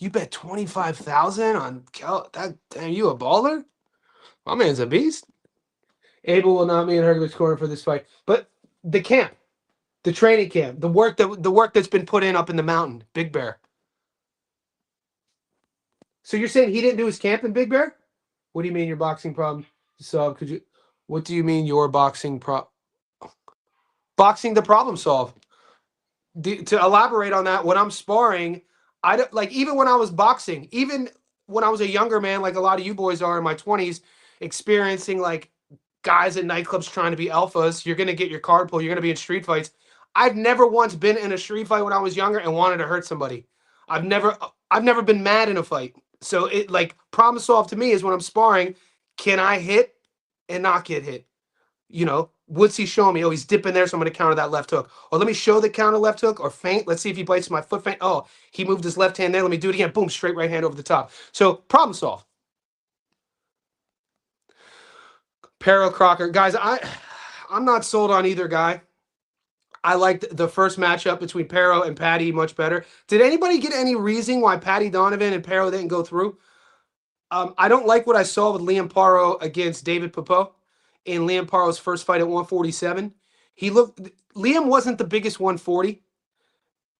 You bet 25,000 on Cal? That damn, you a baller? My man's a beast. Abel will not be in Hercules' corner for this fight, but the camp, the training camp, the work that's been put in up in the mountain, Big Bear. So you're saying he didn't do his camp in Big Bear? What do you mean your boxing problem? So could you? What do you mean your boxing boxing the problem solve? To elaborate on that, when I'm sparring, I don't like even when I was boxing, even when I was a younger man, like a lot of you boys are in my 20s, experiencing like guys at nightclubs trying to be alphas. You're gonna get your card pulled. You're gonna be in street fights. I've never once been in a street fight when I was younger and wanted to hurt somebody. I've never been mad in a fight. So it like problem solved to me is when I'm sparring, can I hit and not get hit? You know, what's he showing me? Oh, he's dipping there, so I'm going to counter that left hook. Or let me show the counter left hook or feint. Let's see if he bites my foot feint. Oh, he moved his left hand there. Let me do it again. Boom, straight right hand over the top. So problem solve. Pero Crocker. Guys, I'm not sold on either guy. I liked the first matchup between Pero and Patty much better. Did anybody get any reason why Patty Donovan and Pero didn't go through? I don't like what I saw with Liam Paro against David Popo in Liam Paro's first fight at 147. Liam wasn't the biggest 140.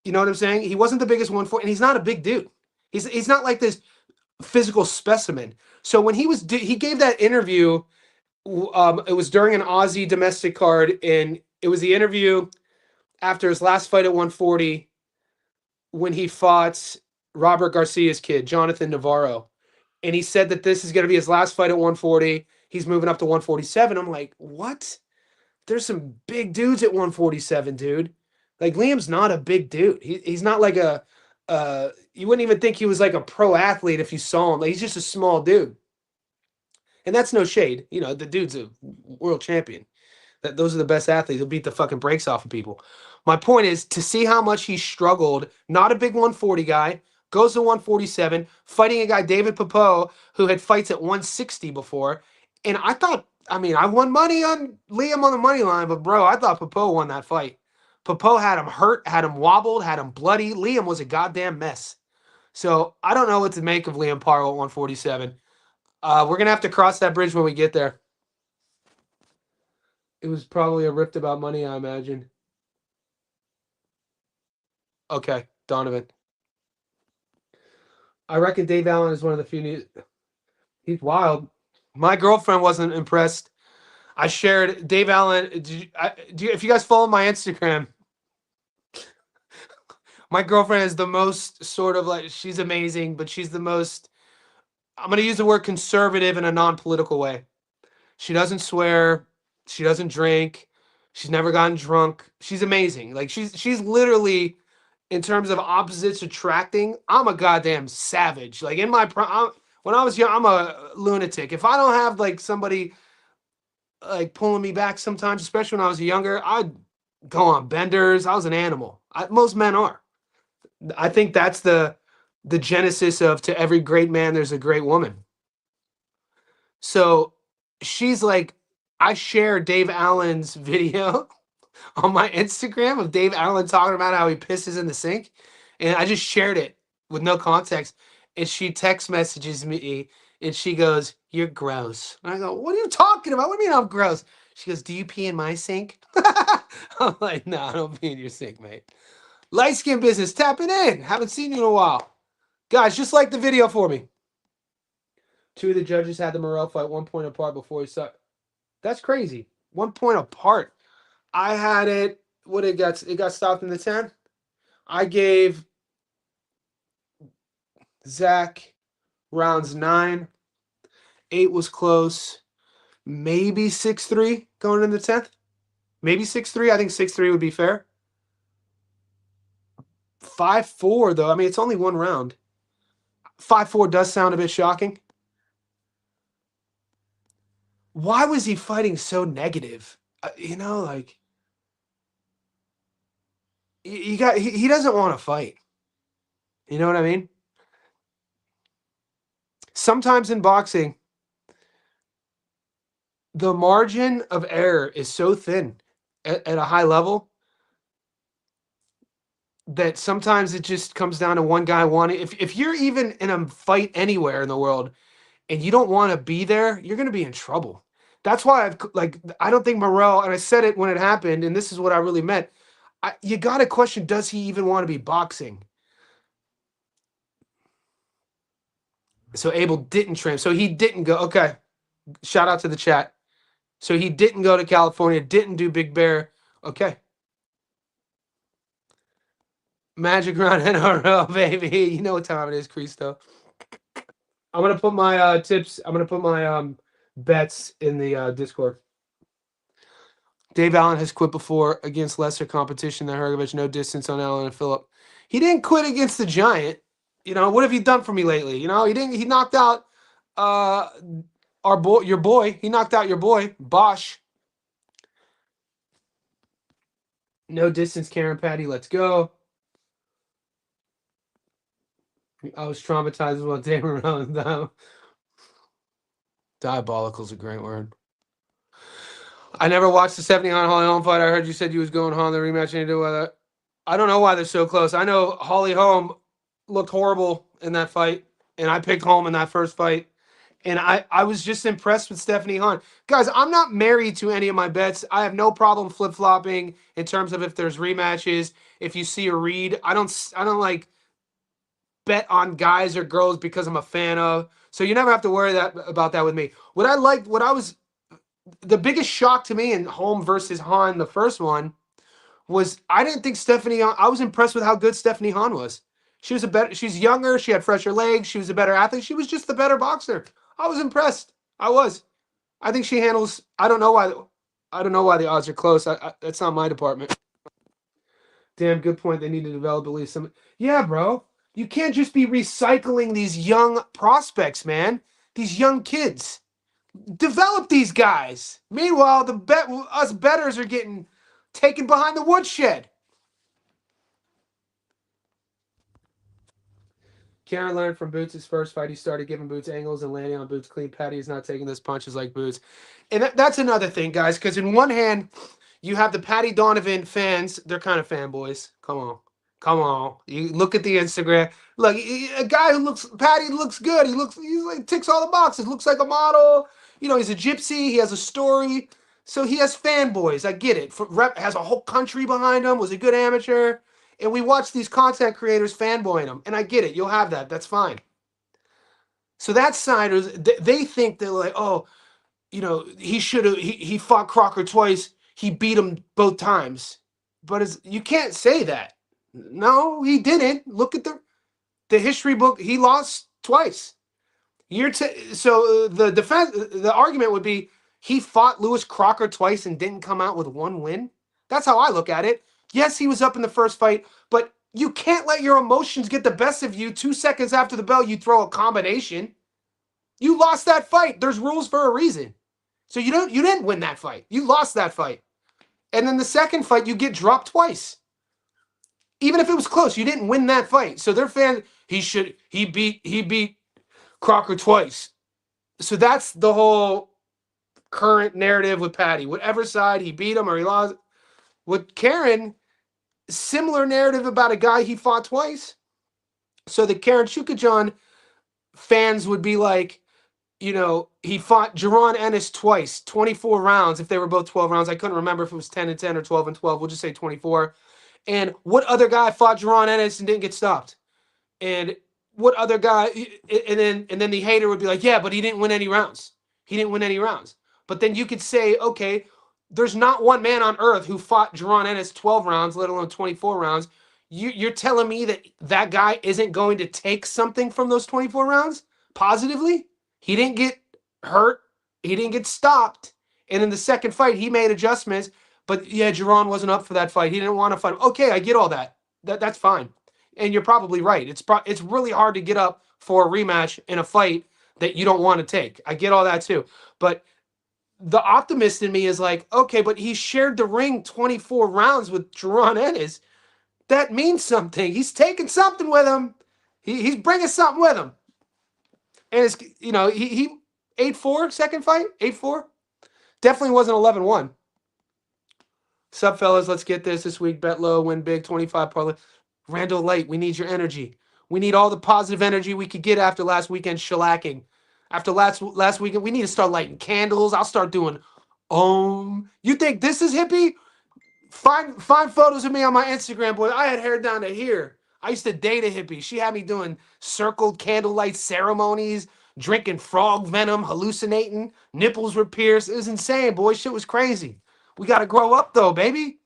You know what I'm saying? He wasn't the biggest 140, and he's not a big dude. He's not like this physical specimen. So when he gave that interview, it was during an Aussie domestic card, and it was the interview after his last fight at 140 when he fought Robert Garcia's kid, Jonathan Navarro. And he said that this is going to be his last fight at 140. He's moving up to 147. I'm like, what? There's some big dudes at 147, dude. Like, Liam's not a big dude. He's not like you wouldn't even think he was like a pro athlete if you saw him. Like, he's just a small dude. And that's no shade. You know, the dude's a world champion. Those are the best athletes. He'll beat the fucking brakes off of people. My point is to see how much he struggled. Not a big 140 guy. Goes to 147, fighting a guy, David Papeau, who had fights at 160 before. And I thought, I mean, I won money on Liam on the money line, but bro, I thought Papeau won that fight. Papeau had him hurt, had him wobbled, had him bloody. Liam was a goddamn mess. So I don't know what to make of Liam Paro at 147. We're going to have to cross that bridge when we get there. It was probably a rift about money, I imagine. Okay, Donovan. I reckon Dave Allen is one of the few. He's wild. My girlfriend wasn't impressed. I shared Dave Allen. If you guys follow my Instagram, my girlfriend is the most sort of like, she's amazing, but she's the most, I'm going to use the word conservative in a non-political way. She doesn't swear. She doesn't drink. She's never gotten drunk. She's amazing. Like she's literally, in terms of opposites attracting, I'm a goddamn savage. Like in my when I was young, I'm a lunatic. If I don't have like somebody like pulling me back sometimes, especially when I was younger, I'd go on benders. I was an animal. Most men are. I think that's the genesis of to every great man, there's a great woman. So she's like, I share Dave Allen's video on my Instagram of Dave Allen talking about how he pisses in the sink. And I just shared it with no context. And she text messages me and she goes, "You're gross." And I go, "What are you talking about? What do you mean I'm gross?" She goes, "Do you pee in my sink?" I'm like, "No, I don't pee in your sink, mate." Light skin business, tapping in. Haven't seen you in a while. Guys, just like the video for me. Two of the judges had the Morrell fight 1 point apart before he sucked. That's crazy. 1 point apart. I had it. What it got stopped in the 10. I gave Zach rounds 9. 8 was close. Maybe 6-3 going in the 10th. Maybe 6-3. I think 6-3 would be fair. 5-4 though. I mean, it's only one round. 5-4 does sound a bit shocking. Why was he fighting so negative? You know, like he doesn't want to fight. You know what I mean? Sometimes in boxing, the margin of error is so thin at a high level that sometimes it just comes down to one guy wanting. If you're even in a fight anywhere in the world and you don't want to be there, you're going to be in trouble. That's why I don't think Morrell, and I said it when it happened, and this is what I really meant. You got to question, does he even want to be boxing? So Abel didn't train. So he didn't go. Okay. Shout out to the chat. So he didn't go to California, didn't do Big Bear. Okay. Magic round NRL, baby. You know what time it is, Cristo. I'm going to put my tips. I'm going to put my bets in the Discord. Dave Allen has quit before against lesser competition than Hrgovic. No distance on Allen and Phillip. He didn't quit against the Giant. You know, what have you done for me lately? You know, he knocked out your boy. He knocked out your boy, Bosch. No distance, Karen Patty. Let's go. I was traumatized while Damon Rollins down. Diabolical is a great word. I never watched the 70 on Holly Holm fight. I heard you said you was going Holm the rematch. Anything to do with that? I don't know why they're so close. I know Holly Holm looked horrible in that fight, and I picked Holm in that first fight. And I was just impressed with Stephanie Hahn. Guys, I'm not married to any of my bets. I have no problem flip-flopping in terms of if there's rematches. If you see a read, I don't like bet on guys or girls because I'm a fan of. So you never have to worry about that with me. The biggest shock to me in Holm versus Hahn, the first one, was I didn't think Stephanie Hahn, I was impressed with how good Stephanie Hahn was. She's younger, she had fresher legs, she was a better athlete, she was just the better boxer. I was impressed. I think she handles, I don't know why the odds are close. That's not my department. Damn, good point. They need to develop at least some. Yeah, bro. You can't just be recycling these young prospects, man. These young kids. Develop these guys. Meanwhile, us bettors are getting taken behind the woodshed. Karen learned from Boots' first fight. He started giving Boots angles and landing on Boots clean. Patty is not taking those punches like Boots. And that's another thing, guys, because in one hand, you have the Patty Donovan fans. They're kind of fanboys. Come on. Come on. You look at the Instagram. Look, a guy who Patty looks good. He's like ticks all the boxes. Looks like a model. You know, he's a gypsy. He has a story. So he has fanboys. I get it. Has a whole country behind him. Was a good amateur. And we watch these content creators fanboying him. And I get it. You'll have that. That's fine. So that side, they think they're like, oh, you know, he fought Crocker twice. He beat him both times. But you can't say that. No, he didn't. Look at the history book. He lost twice. So the argument would be he fought Lewis Crocker twice and didn't come out with one win. That's how I look at it. Yes, he was up in the first fight, but you can't let your emotions get the best of you. 2 seconds after the bell, you throw a combination. You lost that fight. There's rules for a reason. So you didn't win that fight. You lost that fight. And then the second fight, you get dropped twice. Even if it was close, you didn't win that fight. So their fans, he beat Crocker twice. So that's the whole current narrative with Patty. Whatever side, he beat him or he lost. With Karen, similar narrative about a guy he fought twice. So the Karen Chukajan fans would be like, you know, he fought Jaron Ennis twice, 24 rounds. If they were both 12 rounds, I couldn't remember if it was 10 and 10 or 12 and 12. We'll just say 24. And what other guy fought Jaron Ennis and didn't get stopped? And what other guy? And then the hater would be like, yeah, but he didn't win any rounds. He didn't win any rounds. But then you could say, okay, there's not one man on earth who fought Jaron Ennis 12 rounds, let alone 24 rounds. You're telling me that guy isn't going to take something from those 24 rounds positively? He didn't get hurt. He didn't get stopped. And in the second fight, he made adjustments. But yeah, Jaron wasn't up for that fight. He didn't want to fight. Okay, I get all that. That's fine. And you're probably right. It's really hard to get up for a rematch in a fight that you don't want to take. I get all that too. But the optimist in me is like, okay, but he shared the ring 24 rounds with Jaron Ennis. That means something. He's taking something with him. He's bringing something with him. And it's, you know, he 8-4 second fight, 8-4. Definitely wasn't 11-1. Sup, fellas? Let's get this week. Bet low, win big, 25 parlay. Randall Light, we need your energy. We need all the positive energy we could get after last weekend shellacking. After last weekend, we need to start lighting candles. I'll start doing You think this is hippie? Find photos of me on my Instagram, boy. I had hair down to here. I used to date a hippie. She had me doing circled candlelight ceremonies, drinking frog venom, hallucinating. Nipples were pierced. It was insane, boy. Shit was crazy. We got to grow up, though, baby.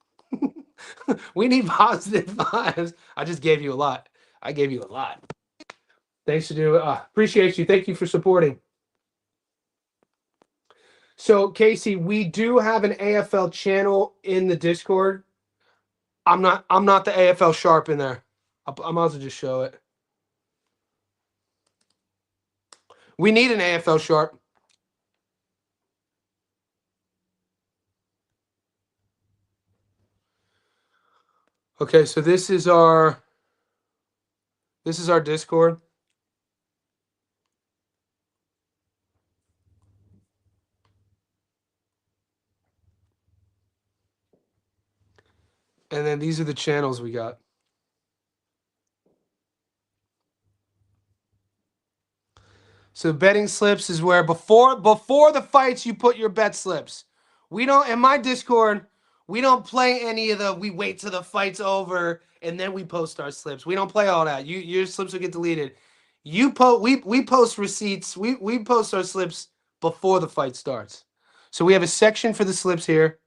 We need positive vibes. I just gave you a lot. I gave you a lot. Thanks for doing. Appreciate you. Thank you for supporting. So, Casey, we do have an AFL channel in the Discord. I'm not the AFL sharp in there. I might as well just show it. We need an AFL sharp. Okay, so this is our Discord. And then these are the channels we got. So betting slips is where before the fights you put your bet slips. We don't, in my Discord, we don't play any of we wait till the fight's over and then we post our slips. We don't play all that. Your slips will get deleted. We post receipts. We post our slips before the fight starts. So we have a section for the slips here,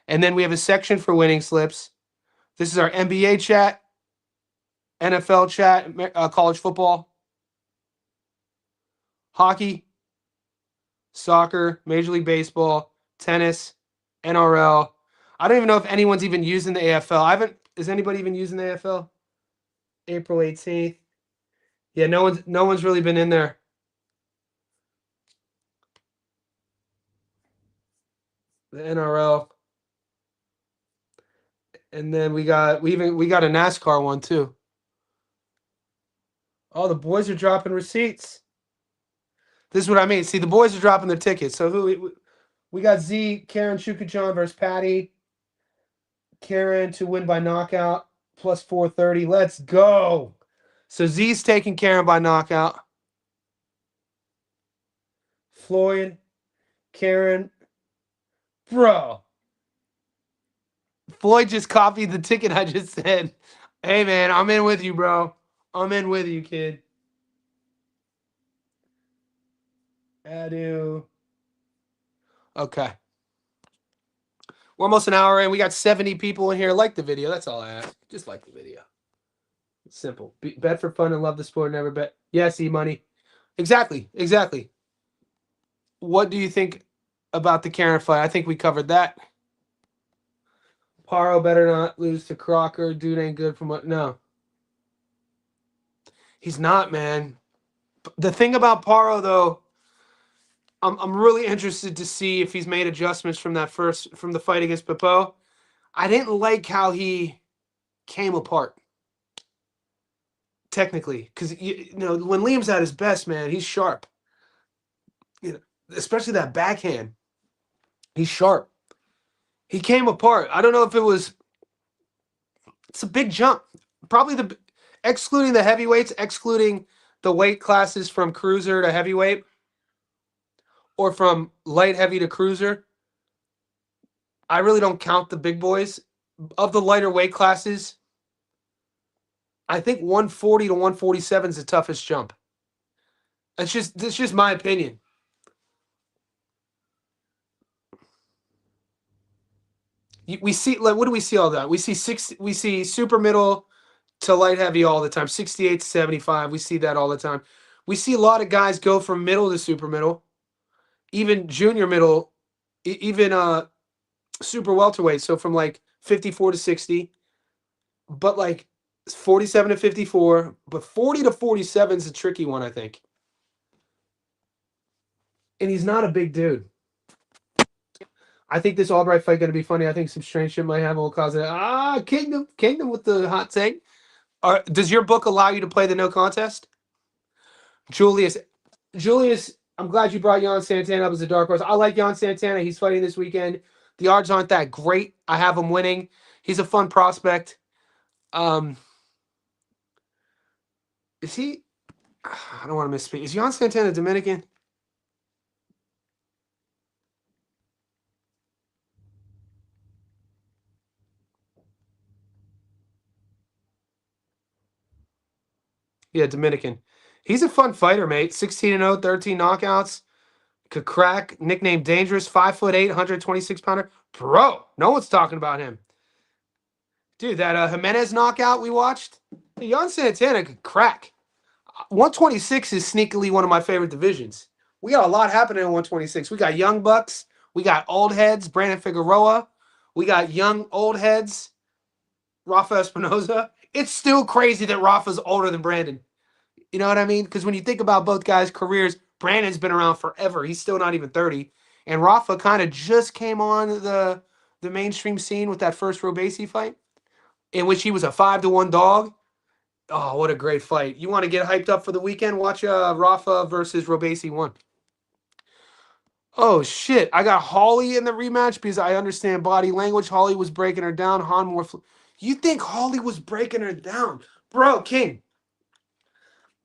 and then we have a section for winning slips. This is our NBA chat, NFL chat, college football, hockey, soccer, Major League Baseball, tennis, NRL. I don't even know if anyone's even using the AFL. Is anybody even using the AFL? April 18th. Yeah, no one's really been in there. The NRL. And then we got a NASCAR one too. Oh, the boys are dropping receipts. This is what I mean. See, the boys are dropping their tickets. So we got Karen Shukajan versus Patty. Karen to win by knockout plus 430. Let's go. So Z's taking Karen by knockout. Floyd, Karen, bro. Floyd just copied the ticket I just said. Hey man, I'm in with you, bro. I'm in with you, kid. Adu. Okay. We're almost an hour in. We got 70 people in here. Like the video. That's all I ask. Just like the video. It's simple. Bet for fun and love the sport. Never bet. Yes, money. Exactly. What do you think about the Karen fight? I think we covered that. Paro better not lose to Crocker. Dude ain't good from what? No. He's not, man. The thing about Paro, though, I'm really interested to see if he's made adjustments from the fight against Papo. I didn't like how he came apart. Technically, because when Liam's at his best, man, he's sharp. Especially that backhand. He's sharp. He came apart. I don't know if it's a big jump. Probably excluding the heavyweights, excluding the weight classes from cruiser to heavyweight, or from light heavy to cruiser. I really don't count the big boys. Of the lighter weight classes, I think 140 to 147 is the toughest jump. It's just my opinion. We see, like, what do we see all that? We see super middle to light heavy all the time, 68 to 75. We see that all the time. We see a lot of guys go from middle to super middle, even junior middle, even super welterweight. So from like 54 to 60, but like 47 to 54, but 40 to 47 is a tricky one, I think. And he's not a big dude. I think this Albright fight going to be funny. I think some strange shit might happen. Will cause it. Kingdom with the hot take. Does your book allow you to play the no contest? Julius, I'm glad you brought Jan Santana up as a dark horse. I like Jan Santana. He's fighting this weekend. The odds aren't that great. I have him winning. He's a fun prospect. Is he? I don't want to misspeak. Is Jan Santana Dominican? Yeah, Dominican. He's a fun fighter, mate. 16-0, 13 knockouts. Could crack. Nickname Dangerous. 5'8", 126 pounder. Bro, no one's talking about him. Dude, that Jimenez knockout we watched. Jan Santana could crack. 126 is sneakily one of my favorite divisions. We got a lot happening in 126. We got young bucks. We got old heads. Brandon Figueroa. We got young old heads. Rafa Espinoza. It's still crazy that Rafa's older than Brandon. You know what I mean? Because when you think about both guys' careers, Brandon's been around forever. He's still not even 30. And Rafa kind of just came on the mainstream scene with that first Robesi fight, in which he was a 5-1 dog. Oh, what a great fight. You want to get hyped up for the weekend? Watch Rafa versus Robesi 1. Oh, shit. I got Holly in the rematch because I understand body language. Holly was breaking her down. Han more. You think Holly was breaking her down? Bro, King.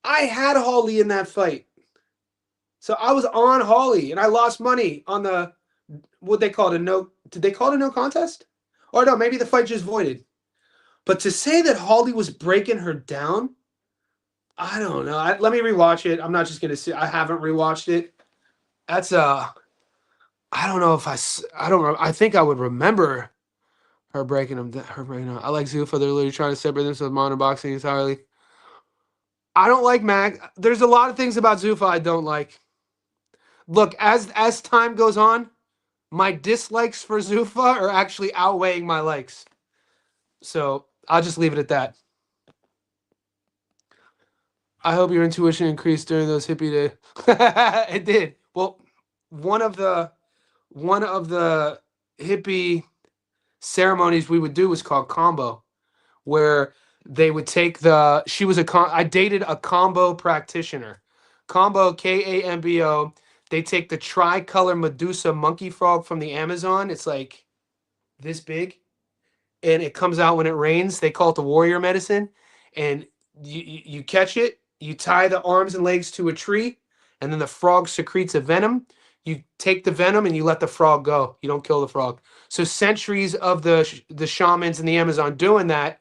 I had Holly in that fight. So I was on Holly, and I lost money on the, what they called a no, did they call it a no contest? Or no, maybe the fight just voided. But to say that Holly was breaking her down, I don't know. Let me rewatch it. I'm not just going to see. I haven't rewatched it. That's, I don't know if I don't, I think I would remember her breaking them, I like Zuffa. They're literally trying to separate themselves from modern boxing entirely. I don't like Mac. There's a lot of things about Zuffa I don't like. Look, as time goes on, my dislikes for Zuffa are actually outweighing my likes. So I'll just leave it at that. I hope your intuition increased during those hippie days. It did. Well, one of the hippie ceremonies we would do was called combo, where they would take she was I dated a combo practitioner. Combo, Kambo. They take the tricolor Medusa monkey frog from the Amazon. It's like this big, and it comes out when it rains. They call it the warrior medicine. And you catch it, you tie the arms and legs to a tree, and then the frog secretes a venom. You take the venom and you let the frog go. You don't kill the frog. So centuries of the shamans in the Amazon doing that,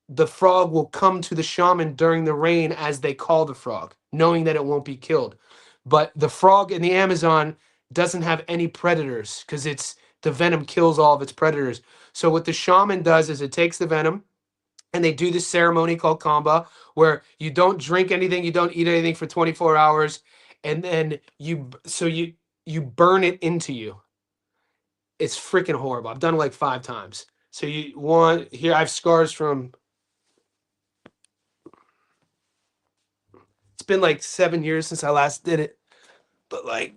the frog will come to the shaman during the rain as they call the frog, knowing that it won't be killed. But the frog in the Amazon doesn't have any predators because the venom kills all of its predators. So what the shaman does is it takes the venom, and they do this ceremony called Kamba, where you don't drink anything, you don't eat anything for 24 hours, and then you burn it into you. It's freaking horrible. I've done it like 5 times. So here I have scars from. It's been like 7 years since I last did it, but like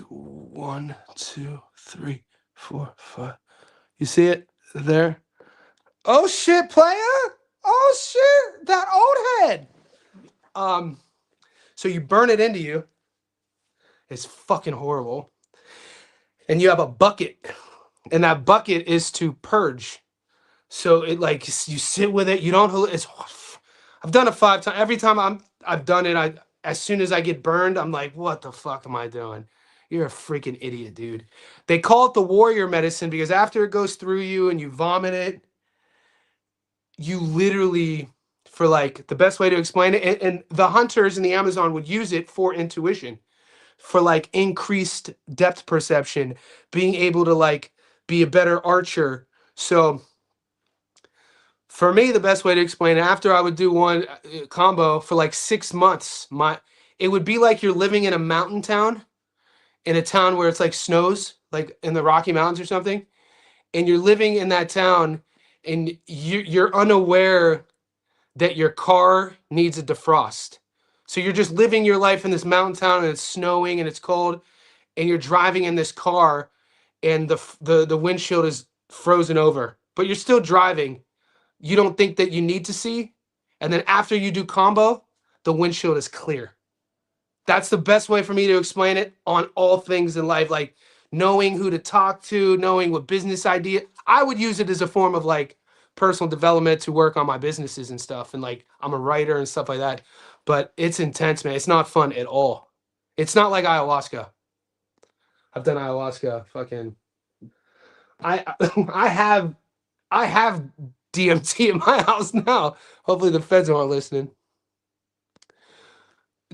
1, 2, 3, 4, 5. You see it there? Oh shit, player! Oh shit, that old head. So you burn it into you. It's fucking horrible. And you have a bucket, and that bucket is to purge. So it like you sit with it. You don't. I've done it 5 times. Every time I've done it, as soon as I get burned, I'm like, what the fuck am I doing? You're a freaking idiot, dude. They call it the warrior medicine because after it goes through you and you vomit it, you literally, for like the best way to explain it, and the hunters in the Amazon would use it for intuition, for like increased depth perception, being able to like be a better archer. So for me, the best way to explain it, after I would do one combo for like 6 months, it would be like you're living in a mountain town, in a town where it's like snows, like in the Rocky Mountains or something, and you're living in that town, and you're unaware that your car needs a defrost. So you're just living your life in this mountain town, and it's snowing and it's cold, and you're driving in this car, and the windshield is frozen over, but you're still driving. You don't think that you need to see, and then after you do combo, the windshield is clear. That's the best way for me to explain it on all things in life, like knowing who to talk to, knowing what business idea. I would use it as a form of like personal development to work on my businesses and stuff, and like I'm a writer and stuff like that. But it's intense, man. It's not fun at all. It's not like ayahuasca. I've done ayahuasca. Fucking, I I have DMT in my house now. Hopefully the feds aren't listening.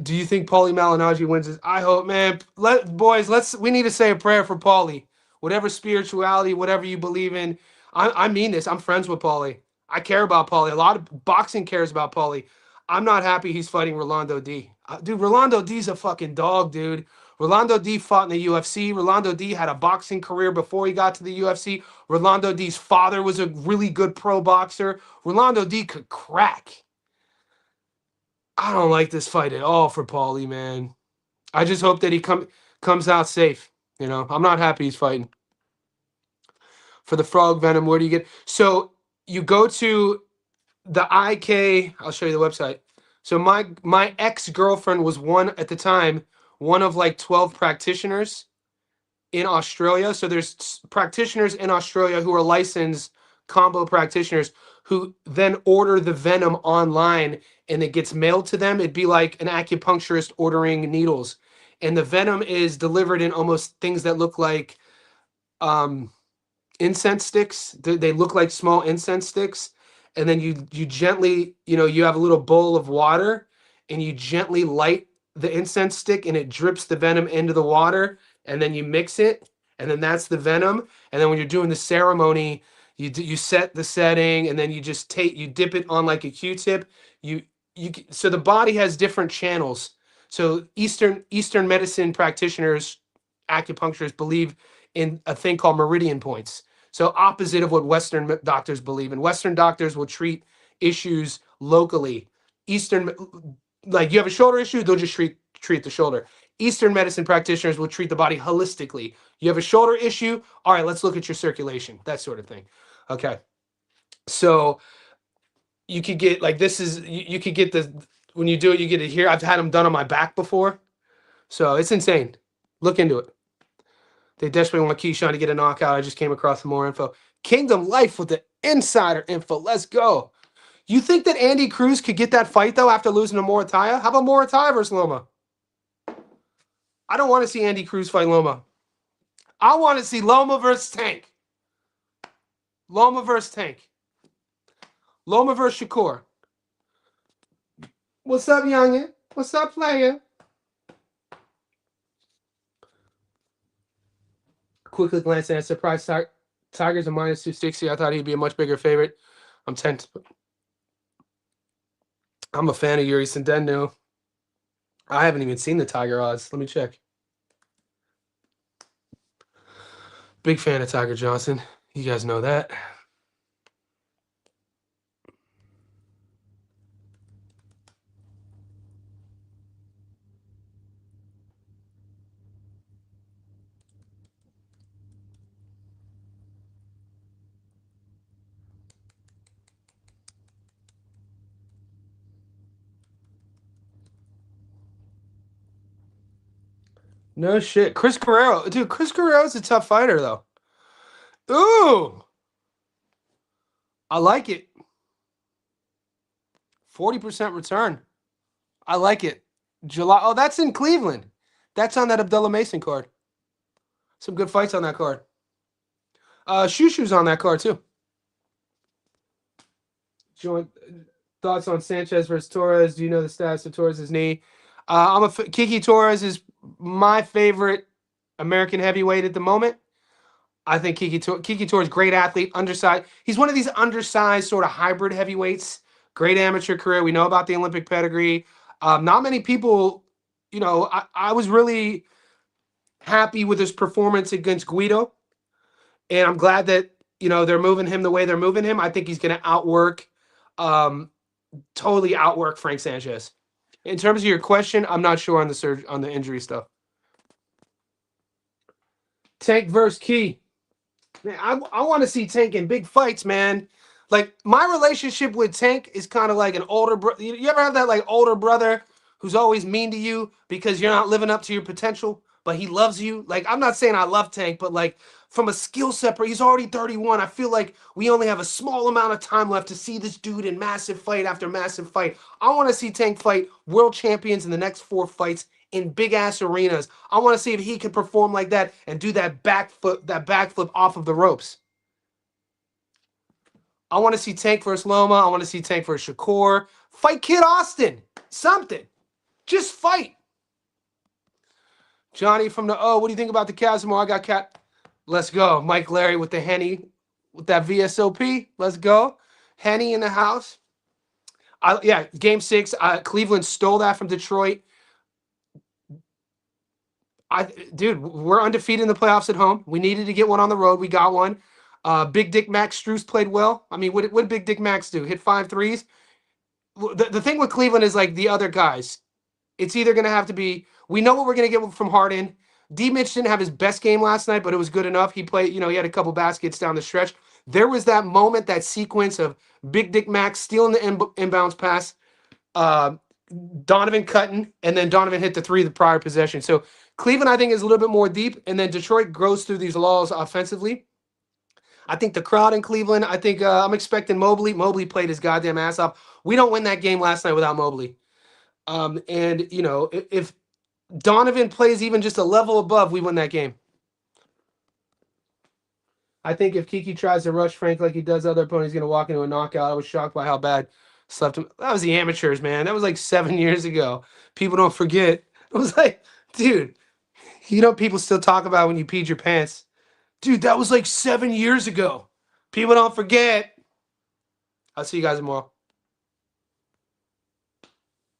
Do you think Paulie Malignaggi wins this? I hope, man. We need to say a prayer for Paulie. Whatever spirituality, whatever you believe in. I mean this. I'm friends with Paulie. I care about Paulie. A lot of boxing cares about Paulie. I'm not happy he's fighting Rolando D. Dude, Rolando D's a fucking dog, dude. Rolando D fought in the UFC. Rolando D had a boxing career before he got to the UFC. Rolando D's father was a really good pro boxer. Rolando D could crack. I don't like this fight at all for Paulie, man. I just hope that he comes out safe. You know, I'm not happy he's fighting. For the frog venom, where do you get? So you go to the IK. I'll show you the website. So my ex-girlfriend was at the time, one of like 12 practitioners in Australia. So there's practitioners in Australia who are licensed combo practitioners who then order the venom online, and it gets mailed to them. It'd be like an acupuncturist ordering needles, and the venom is delivered in almost things that look like incense sticks. They look like small incense sticks, and then you gently, you have a little bowl of water, and you gently light the incense stick, and it drips the venom into the water, and then you mix it, and then that's the venom. And then when you're doing the ceremony, you set the setting, and then you just you dip it on like a Q-tip. So the body has different channels. So Eastern medicine practitioners, acupuncturists, believe in a thing called meridian points. So opposite of what Western doctors believe in. Western doctors will treat issues locally. Eastern, like you have a shoulder issue, they'll just treat the shoulder. Eastern medicine practitioners will treat the body holistically. You have a shoulder issue, all right, let's look at your circulation, that sort of thing. Okay, so you could get like this is you could get the when you do it, you get it here. I've had them done on my back before, so it's insane. Look into it. They desperately want Keyshawn to get a knockout. I just came across some more info. Kingdom Life with the insider info. Let's go. You think that Andy Cruz could get that fight, though, after losing to Morataya? How about Morataya versus Loma? I don't want to see Andy Cruz fight Loma. I want to see Loma versus Tank. Loma versus Tank. Loma versus Shakur. What's up, youngin? What's up, player? Quickly glancing at surprise Tigers are minus 260. I thought he'd be a much bigger favorite. I'm tense. I'm a fan of Yuri Sendenu. I haven't even seen the Tiger odds. Let me check. Big fan of Tiger Johnson. You guys know that. No shit. Chris Guerrero. Dude, Chris Guerrero's a tough fighter, though. Ooh. I like it. 40% return. I like it. July. Oh, that's in Cleveland. That's on that Abdullah Mason card. Some good fights on that card. Shushu's on that card, too. Joint thoughts on Sanchez versus Torres. Do you know the status of Torres' knee? Kiki Torres is my favorite American heavyweight at the moment. I think Kiki Torres, great athlete, undersized. He's one of these undersized sort of hybrid heavyweights. Great amateur career. We know about the Olympic pedigree. Not many people, I was really happy with his performance against Guido. And I'm glad that, they're moving him the way they're moving him. I think he's going to totally outwork Frank Sanchez. In terms of your question, I'm not sure on the injury stuff. Tank versus Key. Man, I want to see Tank in big fights, man. Like, my relationship with Tank is kind of like an older brother. You ever have that, like, older brother who's always mean to you because you're not living up to your potential, but he loves you? Like, I'm not saying I love Tank, but, like, from a skill set, he's already 31. I feel like we only have a small amount of time left to see this dude in massive fight after massive fight. I want to see Tank fight world champions in the next 4 fights in big-ass arenas. I want to see if he can perform like that and do that backflip off of the ropes. I want to see Tank versus Loma. I want to see Tank versus Shakur. Fight Kid Austin. Something. Just fight. Johnny from the what do you think about the Casimir? I got Cat. Let's go. Mike Larry with the Henny, with that VSOP. Let's go. Henny in the house. Game 6. Cleveland stole that from Detroit. Dude, we're undefeated in the playoffs at home. We needed to get one on the road. We got one. Big Dick Max Strus played well. I mean, what did Big Dick Max do? Hit 5 threes? The thing with Cleveland is, like, the other guys. It's either going to have to be, we know what we're going to get from Harden. D. Mitch didn't have his best game last night, but it was good enough. He played, he had a couple baskets down the stretch. There was that moment, that sequence of Big Dick Max stealing the inbounds pass, Donovan cutting, and then Donovan hit the 3 the prior possession. So Cleveland, I think, is a little bit more deep, and then Detroit grows through these lulls offensively. I think the crowd in Cleveland, I'm expecting Mobley. Mobley played his goddamn ass off. We don't win that game last night without Mobley. If Donovan plays even just a level above, we win that game. I think if Kiki tries to rush Frank like he does other opponents, he's going to walk into a knockout. I was shocked by how bad slept him. That was the amateurs, man. That was like 7 years ago. People don't forget. It was like, dude, people still talk about when you peed your pants. Dude, that was like 7 years ago. People don't forget. I'll see you guys tomorrow.